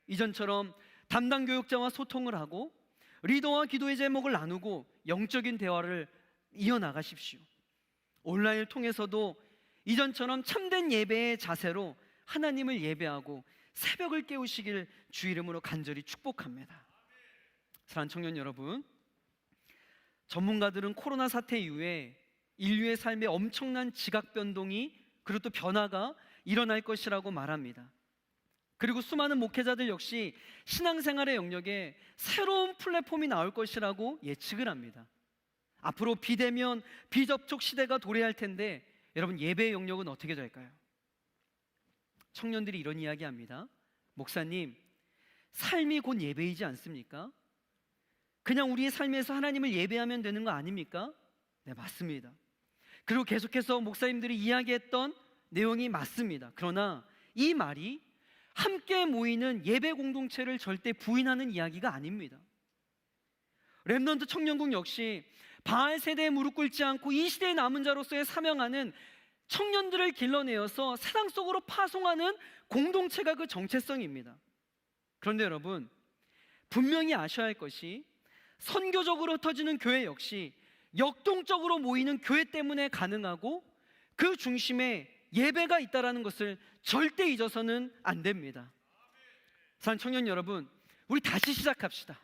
이전처럼 담당 교육자와 소통을 하고 리더와 기도의 제목을 나누고 영적인 대화를 이어나가십시오. 온라인을 통해서도 이전처럼 참된 예배의 자세로 하나님을 예배하고 새벽을 깨우시길 주 이름으로 간절히 축복합니다. 사랑하는 청년 여러분, 전문가들은 코로나 사태 이후에 인류의 삶에 엄청난 지각 변동이 그리고 또 변화가 일어날 것이라고 말합니다. 그리고 수많은 목회자들 역시 신앙생활의 영역에 새로운 플랫폼이 나올 것이라고 예측을 합니다. 앞으로 비대면, 비접촉 시대가 도래할 텐데 여러분, 예배의 영역은 어떻게 될까요? 청년들이 이런 이야기합니다. 목사님, 삶이 곧 예배이지 않습니까? 그냥 우리의 삶에서 하나님을 예배하면 되는 거 아닙니까? 네, 맞습니다. 그리고 계속해서 목사님들이 이야기했던 내용이 맞습니다. 그러나 이 말이 함께 모이는 예배 공동체를 절대 부인하는 이야기가 아닙니다. 렘넌트 청년국 역시 바알 세대에 무릎 꿇지 않고 이 시대의 남은 자로서의 사명하는 청년들을 길러내어서 세상 속으로 파송하는 공동체가 그 정체성입니다. 그런데 여러분, 분명히 아셔야 할 것이 선교적으로 흩어지는 교회 역시 역동적으로 모이는 교회 때문에 가능하고 그 중심에 예배가 있다는 것을 절대 잊어서는 안 됩니다. 사랑하는 청년 여러분, 우리 다시 시작합시다.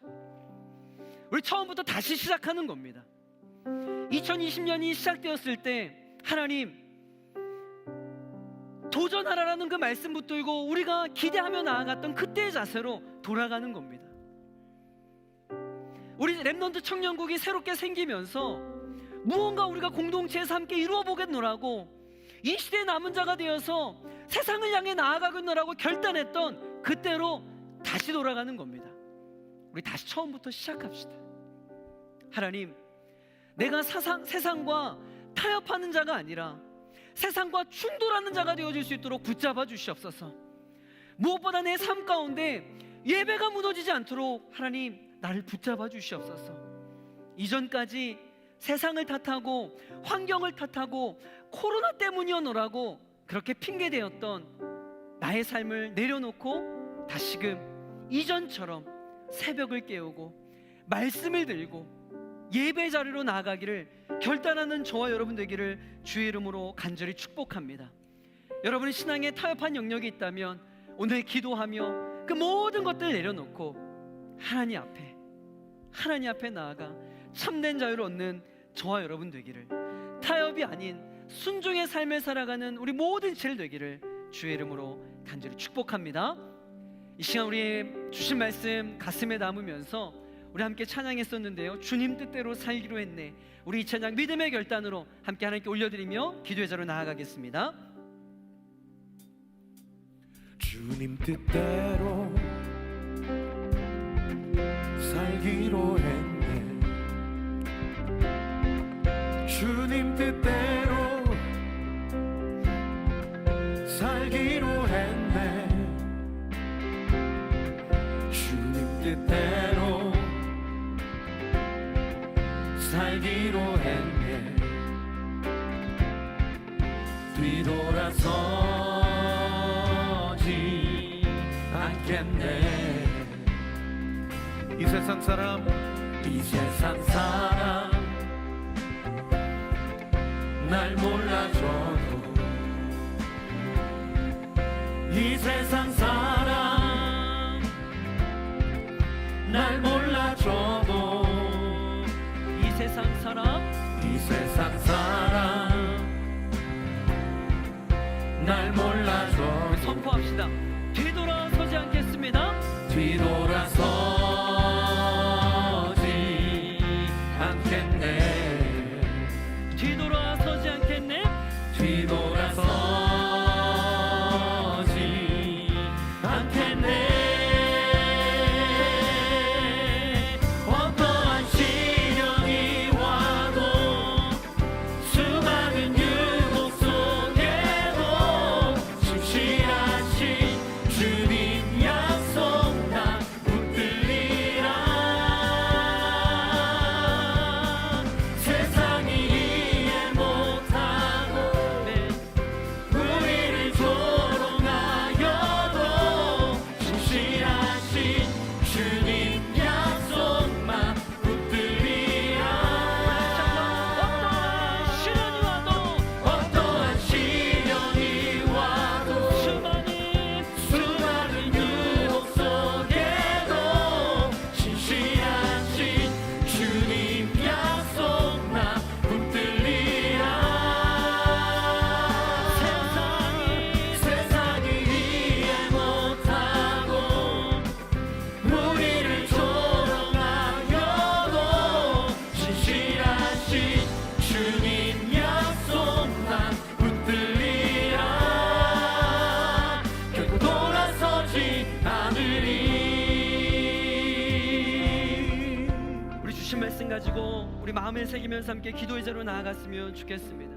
우리 처음부터 다시 시작하는 겁니다. 2020년이 시작되었을 때 하나님 도전하라라는 그 말씀 붙들고 우리가 기대하며 나아갔던 그때의 자세로 돌아가는 겁니다. 우리 랩넌트 청년국이 새롭게 생기면서 무언가 우리가 공동체에서 함께 이루어 보겠노라고 이 시대의 남은 자가 되어서 세상을 향해 나아가겠노라고 결단했던 그때로 다시 돌아가는 겁니다. 우리 다시 처음부터 시작합시다. 하나님, 내가 세상과 타협하는 자가 아니라 세상과 충돌하는 자가 되어질 수 있도록 붙잡아 주시옵소서. 무엇보다 내 삶 가운데 예배가 무너지지 않도록 하나님 나를 붙잡아 주시옵소서. 이전까지 세상을 탓하고 환경을 탓하고 코로나 때문이었노라고 그렇게 핑계대었던 나의 삶을 내려놓고 다시금 이전처럼 새벽을 깨우고 말씀을 들고 예배 자리로 나아가기를 결단하는 저와 여러분 되기를 주의 이름으로 간절히 축복합니다. 여러분의 신앙에 타협한 영역이 있다면 오늘 기도하며 그 모든 것들을 내려놓고 하나님 앞에 나아가 참된 자유를 얻는 저와 여러분 되기를, 타협이 아닌 순종의 삶을 살아가는 우리 모든 지체들 되기를 주의 이름으로 간절히 축복합니다. 이 시간 우리 주신 말씀 가슴에 담으면서 우리 함께 찬양했었는데요, 주님 뜻대로 살기로 했네. 우리 이 찬양 믿음의 결단으로 함께 하나님께 올려드리며 기도의 자로 나아가겠습니다. 주님 뜻대로 살기로 했네. 주님 뜻대로 살기로 했네. 주님 뜻대로 살기로 했네. 뒤돌아서지 않겠네. 이 세상 사람 날 몰라줘도, 이 세상 사람 날 몰라줘도, 이 세상 사람 날 몰라줘도 선포합시다. 뒤돌아서지 않겠습니다. 뒤돌아서지 않겠네. 뒤돌아서지 않겠네. 뒤돌아서지 않겠네. 어떠한 시련이 와도 수많은 유혹 속에도 신실하신 주님 약속 나 붙들리라. 세상이 이해 못하고 우리를 조롱하여도 신실하신 주님 약속만 붙들리라. 어떠한 시련이 와도 어떠한 시련이 와도 수많은 유혹 속에도 신실하신 주님 약속만 붙들리라. 세상이 이해 못하고 우리를 조롱하여도 신실하신 주님 약속만 붙들리라. 결코 돌아서지 않으리. 우리 주신 말씀 가지고 우리 마음을 새기면서 함께 기도의 자로 나아갔으면 좋겠습니다.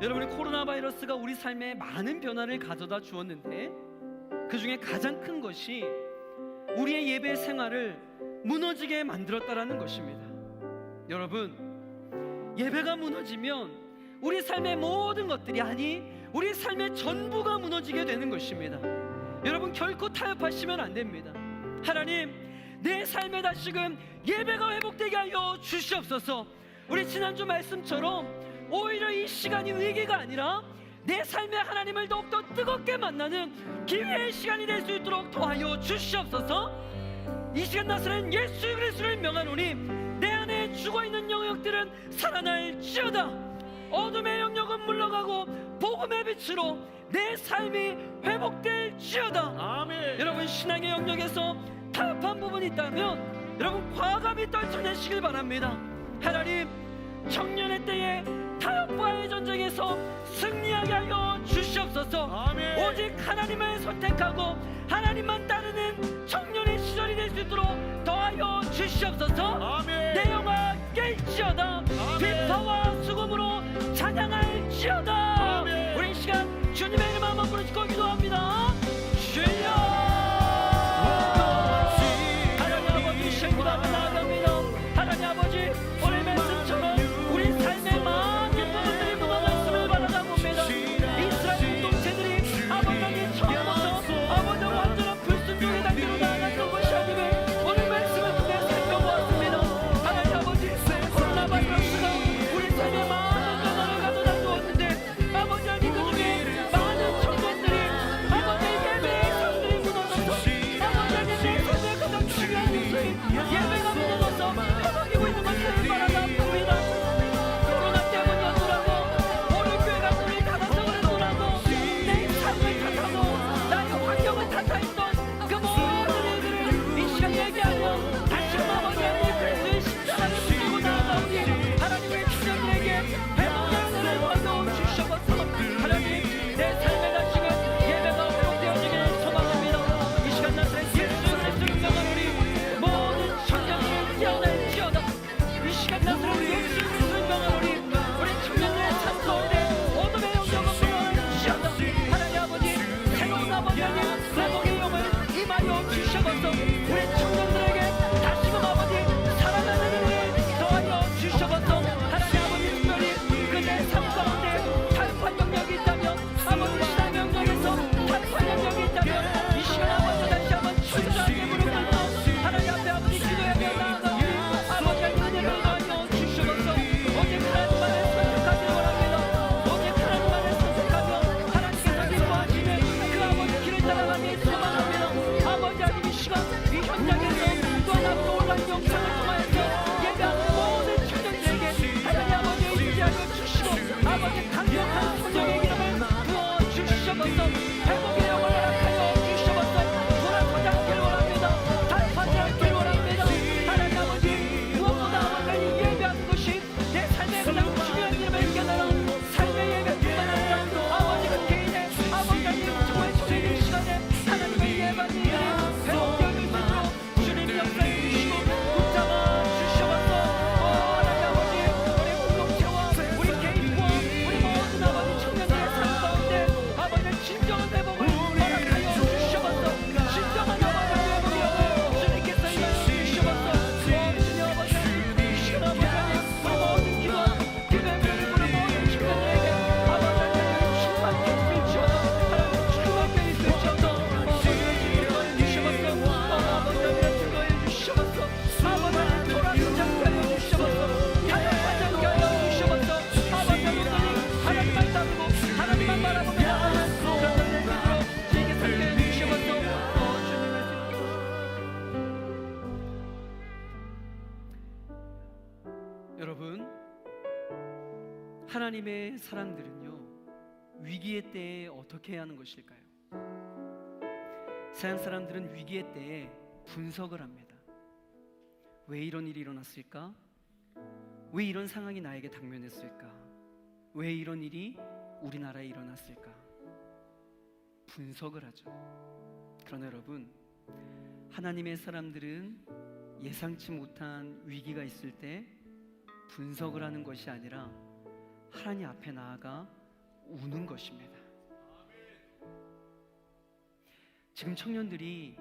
여러분의 코로나 바이러스가 우리 삶에 많은 변화를 가져다 주었는데 그 중에 가장 큰 것이 우리의 예배 생활을 무너지게 만들었다라는 것입니다. 여러분, 예배가 무너지면 우리 삶의 모든 것들이, 아니 우리 삶의 전부가 무너지게 되는 것입니다. 여러분, 결코 타협하시면 안 됩니다. 하나님, 내 삶에 다시금 예배가 회복되게 하여 주시옵소서. 우리 지난주 말씀처럼 오히려 이 시간이 위기가 아니라 내 삶에 하나님을 더욱더 뜨겁게 만나는 기회의 시간이 될 수 있도록 도와여 주시옵소서. 이 시간 나서는 예수 그리스도를 명하노니 내 안에 죽어있는 영역들은 살아날지어다. 어둠의 영역은 물러가고 복음의 빛으로 내 삶이 회복될지어다. 아멘. 여러분, 신앙의 영역에서 타협한 부분이 있다면 여러분 과감히 떨쳐내시길 바랍니다. 하나님, 청년의 때에 타협과의 전쟁에서 승리하게 하여 주시옵소서. 아멘. 오직 하나님을 선택하고 하나님만 따르는 청년의 시절이 될 수 있도록 더하여 주시옵소서. 아멘. 내 영화 깰지어다. 비파와 수금으로 찬양할지어다. 아멘. 우리 이 시간 주님의 이름 한번 부르시고 기도합니다. 주여, 하나님 아버지, 신부 앞에 나아갑니다. 하나님 아버지, 오늘 말씀처럼 우리 삶의 많은 부분들이 무너졌음을 바라다 봅니다. 이스라엘 공동체들이 아버지에게 처음부터 아버지 완전한 불순종의 단계로 나아갔던 것이 아니면 오늘 말씀을 통해 살펴보았습니다. 하나님 아버지, 코로나 바이러스가 우리 삶의 많은 변화를 가져다 주었는데 아버지, 하나님 그 중에 많은 청년들이 아버지 예배의 삶들이 무너져서 아버지, 하나님 내 삶의 가장 중요한 요소인 예배가 무너져서 회복이고 있는 것을 바라다 봅니다. 코로나 때문이었더라고, 오늘 교회가 문이 닫아서 그랬더라고, 내 삶을 탓하고 나의 환경을 탓하였던 그 모든 일들을 이 시간 얘기하며 다시 아버지 하나님 그리스도의 십자가를 붙들고 나아가오니 하나님의 주님에게 회복의 은혜를 허여 주시옵소서. 하나님, 내 삶에 다시금 예배가 회복되어지길 소망합니다. 이 시간 나사렛 예수 그리스도를 명하노니 모든 청년들을 깨어날지어다. 이 시간 나사렛 예수 그리스도를 명하노니 우리 청년들의 삶 가운데 어둠의 영역은 물러날지어다. 하나님 아버지, 새로운 아버지 하나님 회복의 영을 임하여 주시옵소서. 우리 청년들에게 다시금 아버지 살아나는 은혜를 더하여 주시옵소서. 하나님 아버지, 특별히 그들의 삶 가운데 타협한 영역이 있다면, 아버지 신앙 영역에서 타협한 영역이 있다면 이 시간 아버지 다시 한번 철저하게 무릎 꿇고 하나님 앞에 아버지 기도하며 나아가오니 아버지 은혜를 더하여 주시옵소서. 오직 하나님만을 선택하기를 원합니다. 오직 하나님만을 선택하며 하나님께서 기뻐하시는 그 아버지 길을 따라가니 소망합니다. 아버지 하나님, 이 시간 이 현장에서 또 하나 또 올라온 영상을 통하여서 예배하는 모든 청년들에게 하나님 아버지 인지하여 주시고 아버지 강력한 성령의 기름을 부어주시옵소서. 회복의 영을 허락하여 주시옵소서. 돌아서지 않기를 원합니다. 타협하지 않기를 원합니다. 하나님 아버지, 무엇보다 아버지 예배하는 것이 내 삶의 가장 중요한 일임을 깨달아 삶의 예배뿐만 아니라 아버지 그 개인의 아버지 하나님 정말 주의 시간에 하나님의 예배하는 일이 회복되어질 수 있도록 주님 역사해 주시고 붙잡아 주시옵소서. 하나님 아버지, 우리 공동체와 우리 개인과 우리 모든 아버지 청년들의 삶 가운데 아버지 진정한 회복을 허락하여 주시옵소서. 진정한 아버지 회복이여 주님께서 임하여 주시옵소서. 주님 아버지, 이 시간 아버지 우리 모든 기도와 기도의 물을 우리 모든 청년들에게 아버지 충만케 해주시옵소서. 하나님 충만케 해주시옵소서. 아버지 주시옵소서. 아버지 증거해 주시옵소서. 아버지 돌아서지 않게 하여 주시옵소서. 타협하지 않게 하여 주시옵소서. 아버지 모두니 하나님만 따르고 하나님만 바라보며 나아가는 그런 자들의 믿음으로 주님께 살게 해 주시옵소서. 여러분, 하나님의 사람들은요 위기의 때에 어떻게 해야 하는 것일까요? 세상 사람들은 위기의 때에 분석을 합니다. 왜 이런 일이 일어났을까? 왜 이런 상황이 나에게 당면했을까? 왜 이런 일이 우리나라에 일어났을까? 분석을 하죠. 그러나 여러분, 하나님의 사람들은 예상치 못한 위기가 있을 때 분석을 하는 것이 아니라 하나님 앞에 나아가 우는 것입니다. 지금 청년들이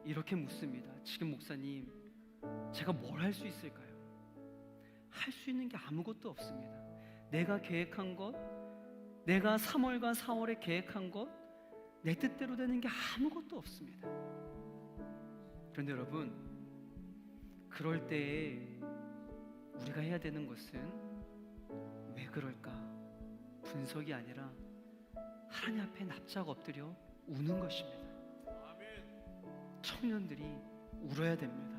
이렇게 묻습니다. 지금 목사님, 제가 뭘 할 수 있을까요? 할 수 있는 게 아무것도 없습니다. 내가 계획한 것, 내가 3월과 4월에 계획한 것, 내 뜻대로 되는 게 아무것도 없습니다. 그런데 여러분, 그럴 때에 우리가 해야 되는 것은 왜 그럴까? 분석이 아니라 하나님 앞에 납작 엎드려 우는 것입니다. 청년들이 울어야 됩니다.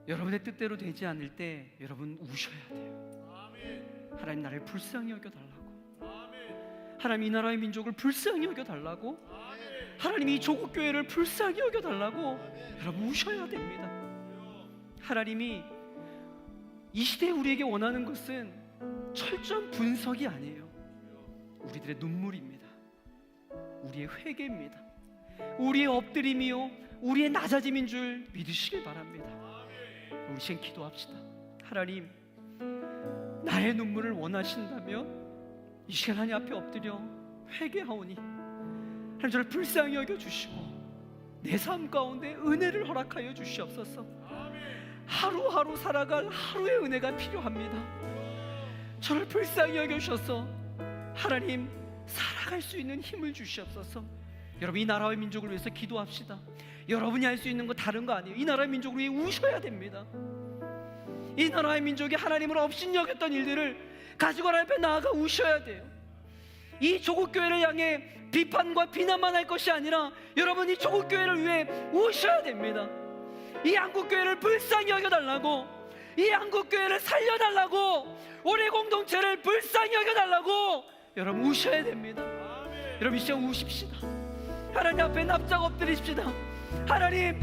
여러분의 뜻대로 되지 않을 때 여러분 우셔야 돼요. 하나님 나를 불쌍히 여겨달라고, 하나님 이 나라의 민족을 불쌍히 여겨달라고, 하나님 이 조국 교회를 불쌍히 여겨달라고 여러분 우셔야 됩니다. 하나님이 이 시대에 우리에게 원하는 것은 철저한 분석이 아니에요. 우리들의 눈물입니다. 우리의 회개입니다. 우리의 엎드림이요, 우리의 낮아짐인 줄 믿으시길 바랍니다. 우리 시간 기도합시다. 하나님, 나의 눈물을 원하신다면 이 시간 하나님 앞에 엎드려 회개하오니 하나님 저를 불쌍히 여겨주시고 내 삶 가운데 은혜를 허락하여 주시옵소서. 하루하루 살아갈 하루의 은혜가 필요합니다. 저를 불쌍히 여겨주셔서 하나님 살아갈 수 있는 힘을 주시옵소서. 여러분, 이 나라와 민족을 위해서 기도합시다. 여러분이 할 수 있는 거 다른 거 아니에요. 이 나라의 민족을 위해 우셔야 됩니다. 이 나라의 민족이 하나님을 업신여겼던 일들을 가지고 하나님 앞에 나아가 우셔야 돼요. 이 조국교회를 향해 비판과 비난만 할 것이 아니라 여러분, 이 조국교회를 위해 우셔야 됩니다. 이 한국교회를 불쌍히 여겨달라고, 이 한국교회를 살려달라고, 우리 공동체를 불쌍히 여겨달라고 여러분 우셔야 됩니다. 여러분, 이 시간 우십시다. 하나님 앞에 납작 엎드리십시다. 하나님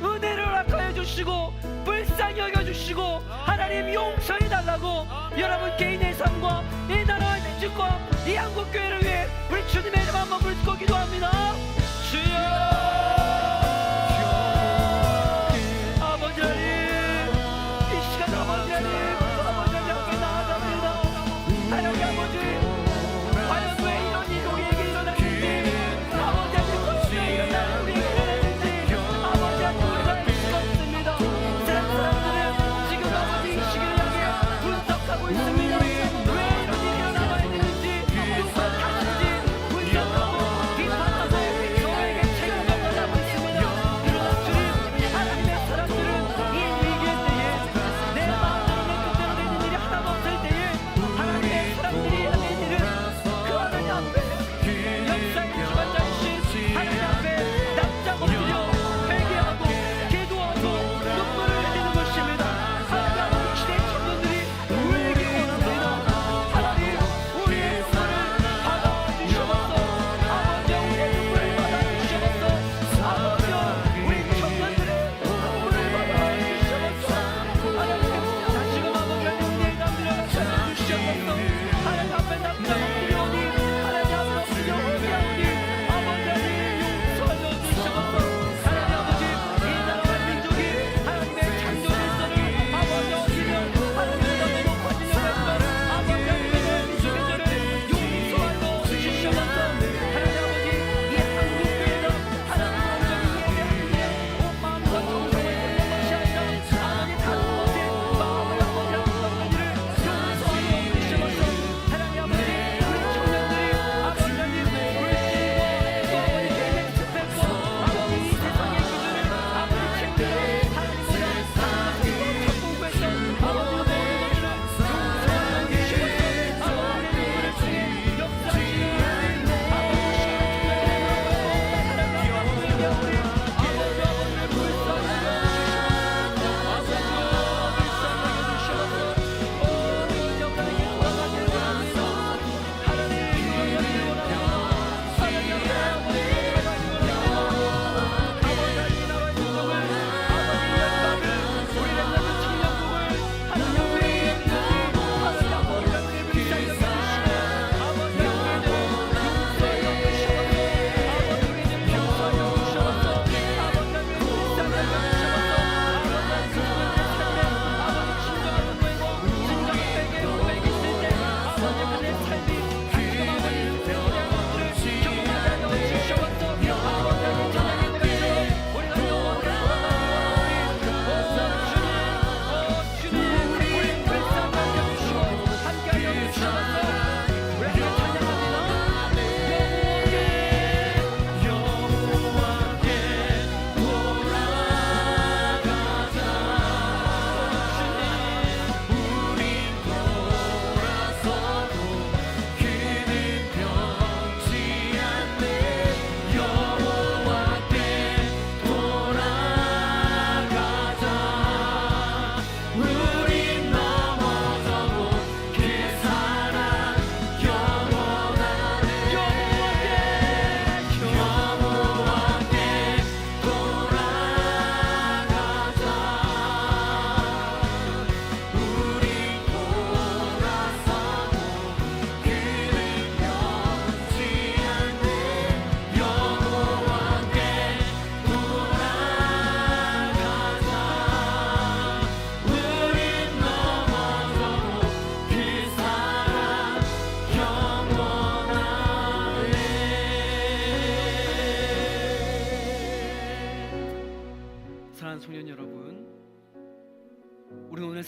은혜를 허락하여 주시고 불쌍히 여겨주시고 하나님 용서해 달라고 여러분 개인의 삶과 이 나라의 민족과 이 한국교회를 위해 우리 주님의 이름 한번 부르고 기도합니다. 주여, 아버지 하나님, 이 시간 아버지 하나님 앞에 나아갑니다. 하나님 아버지, 과연 왜 이런 일이 우리에게 일어났는지, 아버지 하나님 왜 일어나는 우리에게 일어났는지 아버지 하나님 우리가 알 수가 없습니다. 세상 사람들은 지금 아버지 이 시기를 향해 분석하고 있습니다. 왜 이런 일이 일어나야 되는지, 누가 탓인지 분석하고 비판하고 교회에게 책임을 져야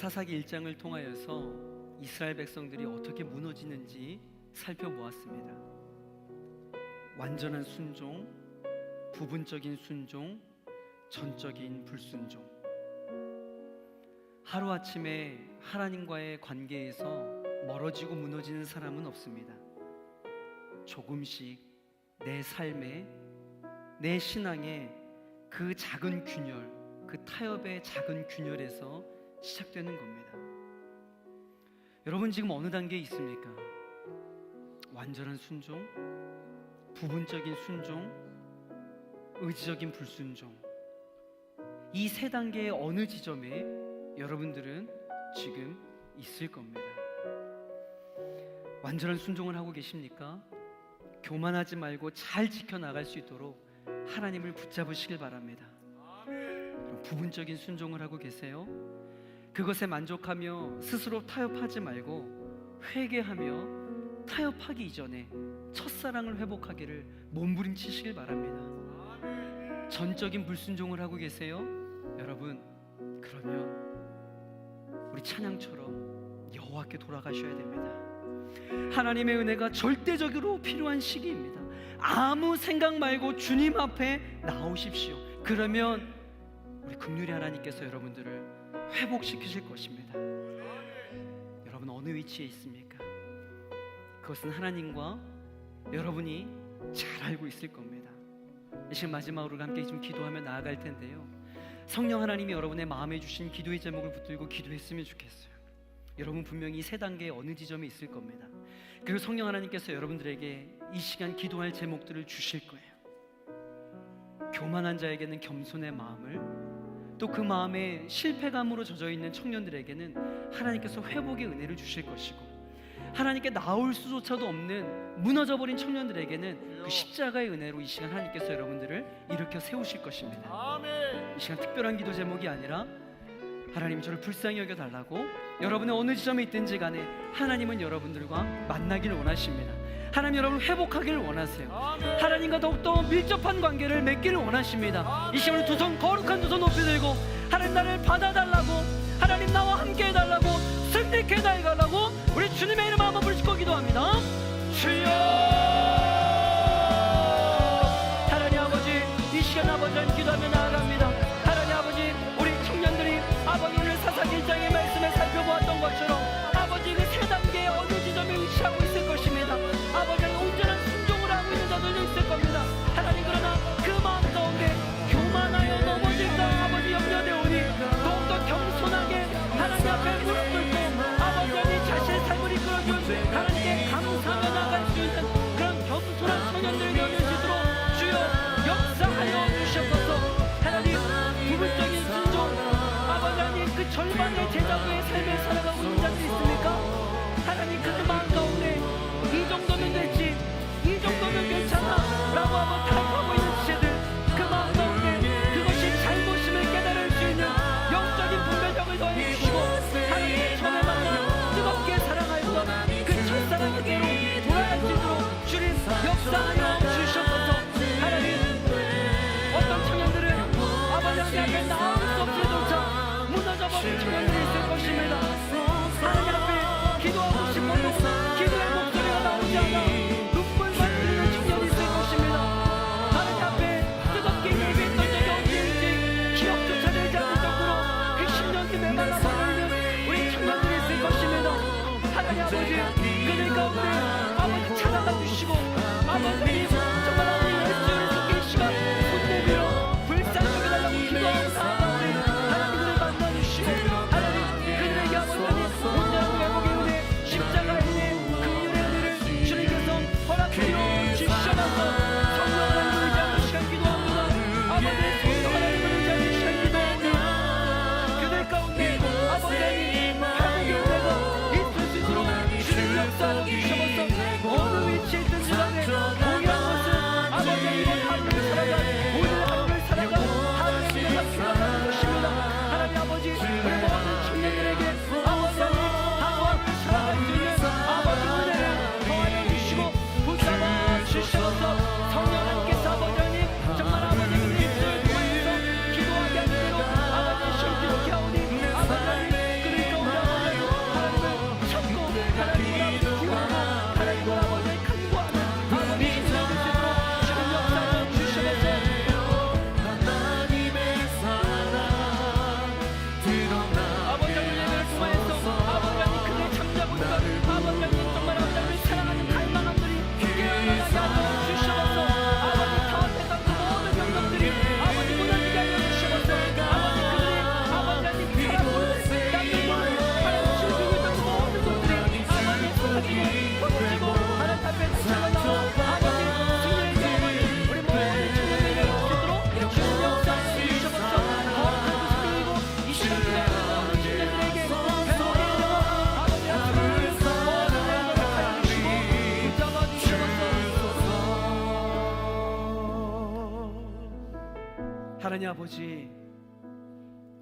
사사기 1장을 통하여서 이스라엘 백성들이 어떻게 무너지는지 살펴보았습니다. 완전한 순종, 부분적인 순종, 전적인 불순종. 하루아침에 하나님과의 관계에서 멀어지고 무너지는 사람은 없습니다. 조금씩 내 삶에, 내 신앙에 그 작은 균열, 그 타협의 작은 균열에서 시작되는 겁니다. 여러분 지금 어느 단계에 있습니까? 완전한 순종, 부분적인 순종, 의지적인 불순종. 이 세 단계의 어느 지점에 여러분들은 지금 있을 겁니다. 완전한 순종을 하고 계십니까? 교만하지 말고 잘 지켜나갈 수 있도록 하나님을 붙잡으시길 바랍니다. 그럼 부분적인 순종을 하고 계세요? 그것에 만족하며 스스로 타협하지 말고 회개하며 타협하기 이전에 첫사랑을 회복하기를 몸부림치시길 바랍니다. 전적인 불순종을 하고 계세요? 여러분, 그러면 우리 찬양처럼 여호와께 돌아가셔야 됩니다. 하나님의 은혜가 절대적으로 필요한 시기입니다. 아무 생각 말고 주님 앞에 나오십시오. 그러면 우리 긍휼의 하나님께서 여러분들을 회복시키실 것입니다. 여러분 어느 위치에 있습니까? 그것은 하나님과 여러분이 잘 알고 있을 겁니다. 이 시간 마지막으로 함께 좀 기도하며 나아갈 텐데요, 성령 하나님이 여러분의 마음에 주신 기도의 제목을 붙들고 기도했으면 좋겠어요. 여러분 분명히 세 단계의 어느 지점에 있을 겁니다. 그리고 성령 하나님께서 여러분들에게 이 시간 기도할 제목들을 주실 거예요. 교만한 자에게는 겸손의 마음을, 또 그 마음에 실패감으로 젖어있는 청년들에게는 하나님께서 회복의 은혜를 주실 것이고, 하나님께 나올 수조차도 없는 무너져버린 청년들에게는 그 십자가의 은혜로 이 시간 하나님께서 여러분들을 일으켜 세우실 것입니다. 이 시간 특별한 기도 제목이 아니라 하나님 저를 불쌍히 여겨달라고, 여러분의 어느 지점에 있든지 간에 하나님은 여러분들과 만나기를 원하십니다. 하나님 여러분을 회복하기를 원하세요. 하나님과 더욱더 밀접한 관계를 맺기를 원하십니다. 이 시간에 두 손, 거룩한 두 손 높이 들고 하나님 나를 받아달라고, 하나님 나와 함께 해달라고, 승리케 해달라고 우리 주님의 이름 한번 부르시고 기도합니다. 주여! 하나님 아버지, 이 시간 아버지는 기도하며 나아갑니다. 하나님 아버지, 우리 청년들이 아버지를 사사기 1장의 말씀에 살펴보았던 것처럼 아버지 그 세 단계의 어느 지점에 위치하고 있을 것입니다. 아버지는 온전한 순종을 하고 있는 자들도 있을 겁니다. 하나님, 그러나 그 마음 가운데 교만하여 넘어질까 아버지 염려되오니 더욱더 겸손하게 하나님 앞에 무릎 꿇고 아버지 자신의 삶을 이끌어준 하나님께 감사하며 나아갈 수 있는 그런 겸손한 청년들이 되어질 수 있도록 주여 역사하여 주시옵소서. 하나님, 부분적인 순종, 아버지 하나님 그 절반의 제자도의 삶을 살아가고 있는 자들이 있습니까? 하나님 그 마음 가운데 이 정도면 됐지, 이 정도면 괜찮아 라고 한번 타협하고 있는 지체들, 그 마음 가운데 그것이 잘못임을 깨달을 수 있는 영적인 분별력을 더해 주시고 하나님의 처음에 만나 뜨겁게 사랑하였던 그 첫사랑에게로 돌아갈 수 있도록 주님 역사하여 주시옵소서. 하나님, 어떤 청년들은 아버지 앞에 나올 수 없을조차 무너져버린 청년들이 있을 것입니다. 하나님 앞에 기도하고 싶어도 기도의 목소리가 나오지 않아 눈물만 흘리는 청년이 있을 것입니다. 하나님 앞에 뜨겁게 예배했던 적이 언제인지 기억조차 되지 않을 정도로 그 10년이 메말라 버리는 우리 청년들이 있을 것입니다. 하나님 아버지, 그들 가운데 아버지 찾아가 주시고 아버지 정말 아버지 예수를 속에 이 시간 손내밀어 불쌍히 여겨달라고 기도하는 사람 가운데 하나님을 만나주시고 하나님 그들에게 아버지 온전한 회복의 은혜, 십자가의 은혜, 긍휼의 은혜를 주님께서 허락하여 주시옵소서. 성령 하나님을 의지하는 시간 기도합니다. 아버지 성령 하나님을 의지하는 시간 기도합니다. 그들 가운데 아버지 하나님 회복의 은혜가 있을 수 있도록 주님 역사하여 주시옵소서. 하나님 아버지,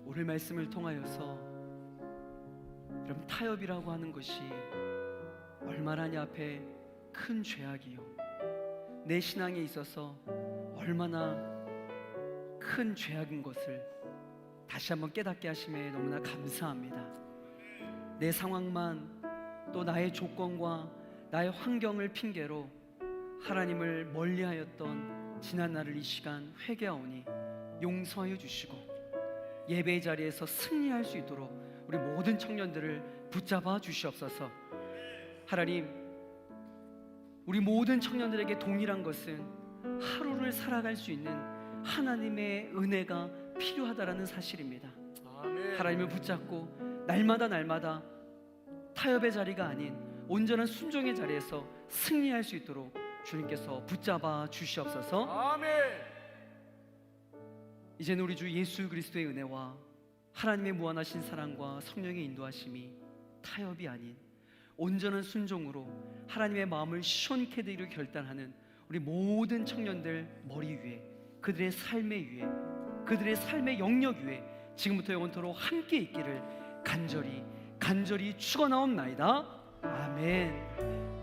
오늘 말씀을 통하여서 여러분, 타협이라고 하는 것이 얼마나 내 앞에 큰 죄악이요, 내 신앙에 있어서 얼마나 큰 죄악인 것을 다시 한번 깨닫게 하심에 너무나 감사합니다. 내 상황만, 또 나의 조건과 나의 환경을 핑계로 하나님을 멀리하였던 지난 날을 이 시간 회개하오니 용서하여 주시고 예배의 자리에서 승리할 수 있도록 우리 모든 청년들을 붙잡아 주시옵소서. 하나님, 우리 모든 청년들에게 동일한 것은 하루를 살아갈 수 있는 하나님의 은혜가 필요하다라는 사실입니다. 아멘. 하나님을 붙잡고 날마다 타협의 자리가 아닌 온전한 순종의 자리에서 승리할 수 있도록 주님께서 붙잡아 주시옵소서. 아멘. 이제는 우리 주 예수 그리스도의 은혜와 하나님의 무한하신 사랑과 성령의 인도하심이 타협이 아닌 온전한 순종으로 하나님의 마음을 시원케 되기를 결단하는 우리 모든 청년들 머리 위에, 그들의 삶의 위에, 그들의 삶의 영역 위에 지금부터 영원토록 함께 있기를 간절히 축원하옵나이다. 아멘.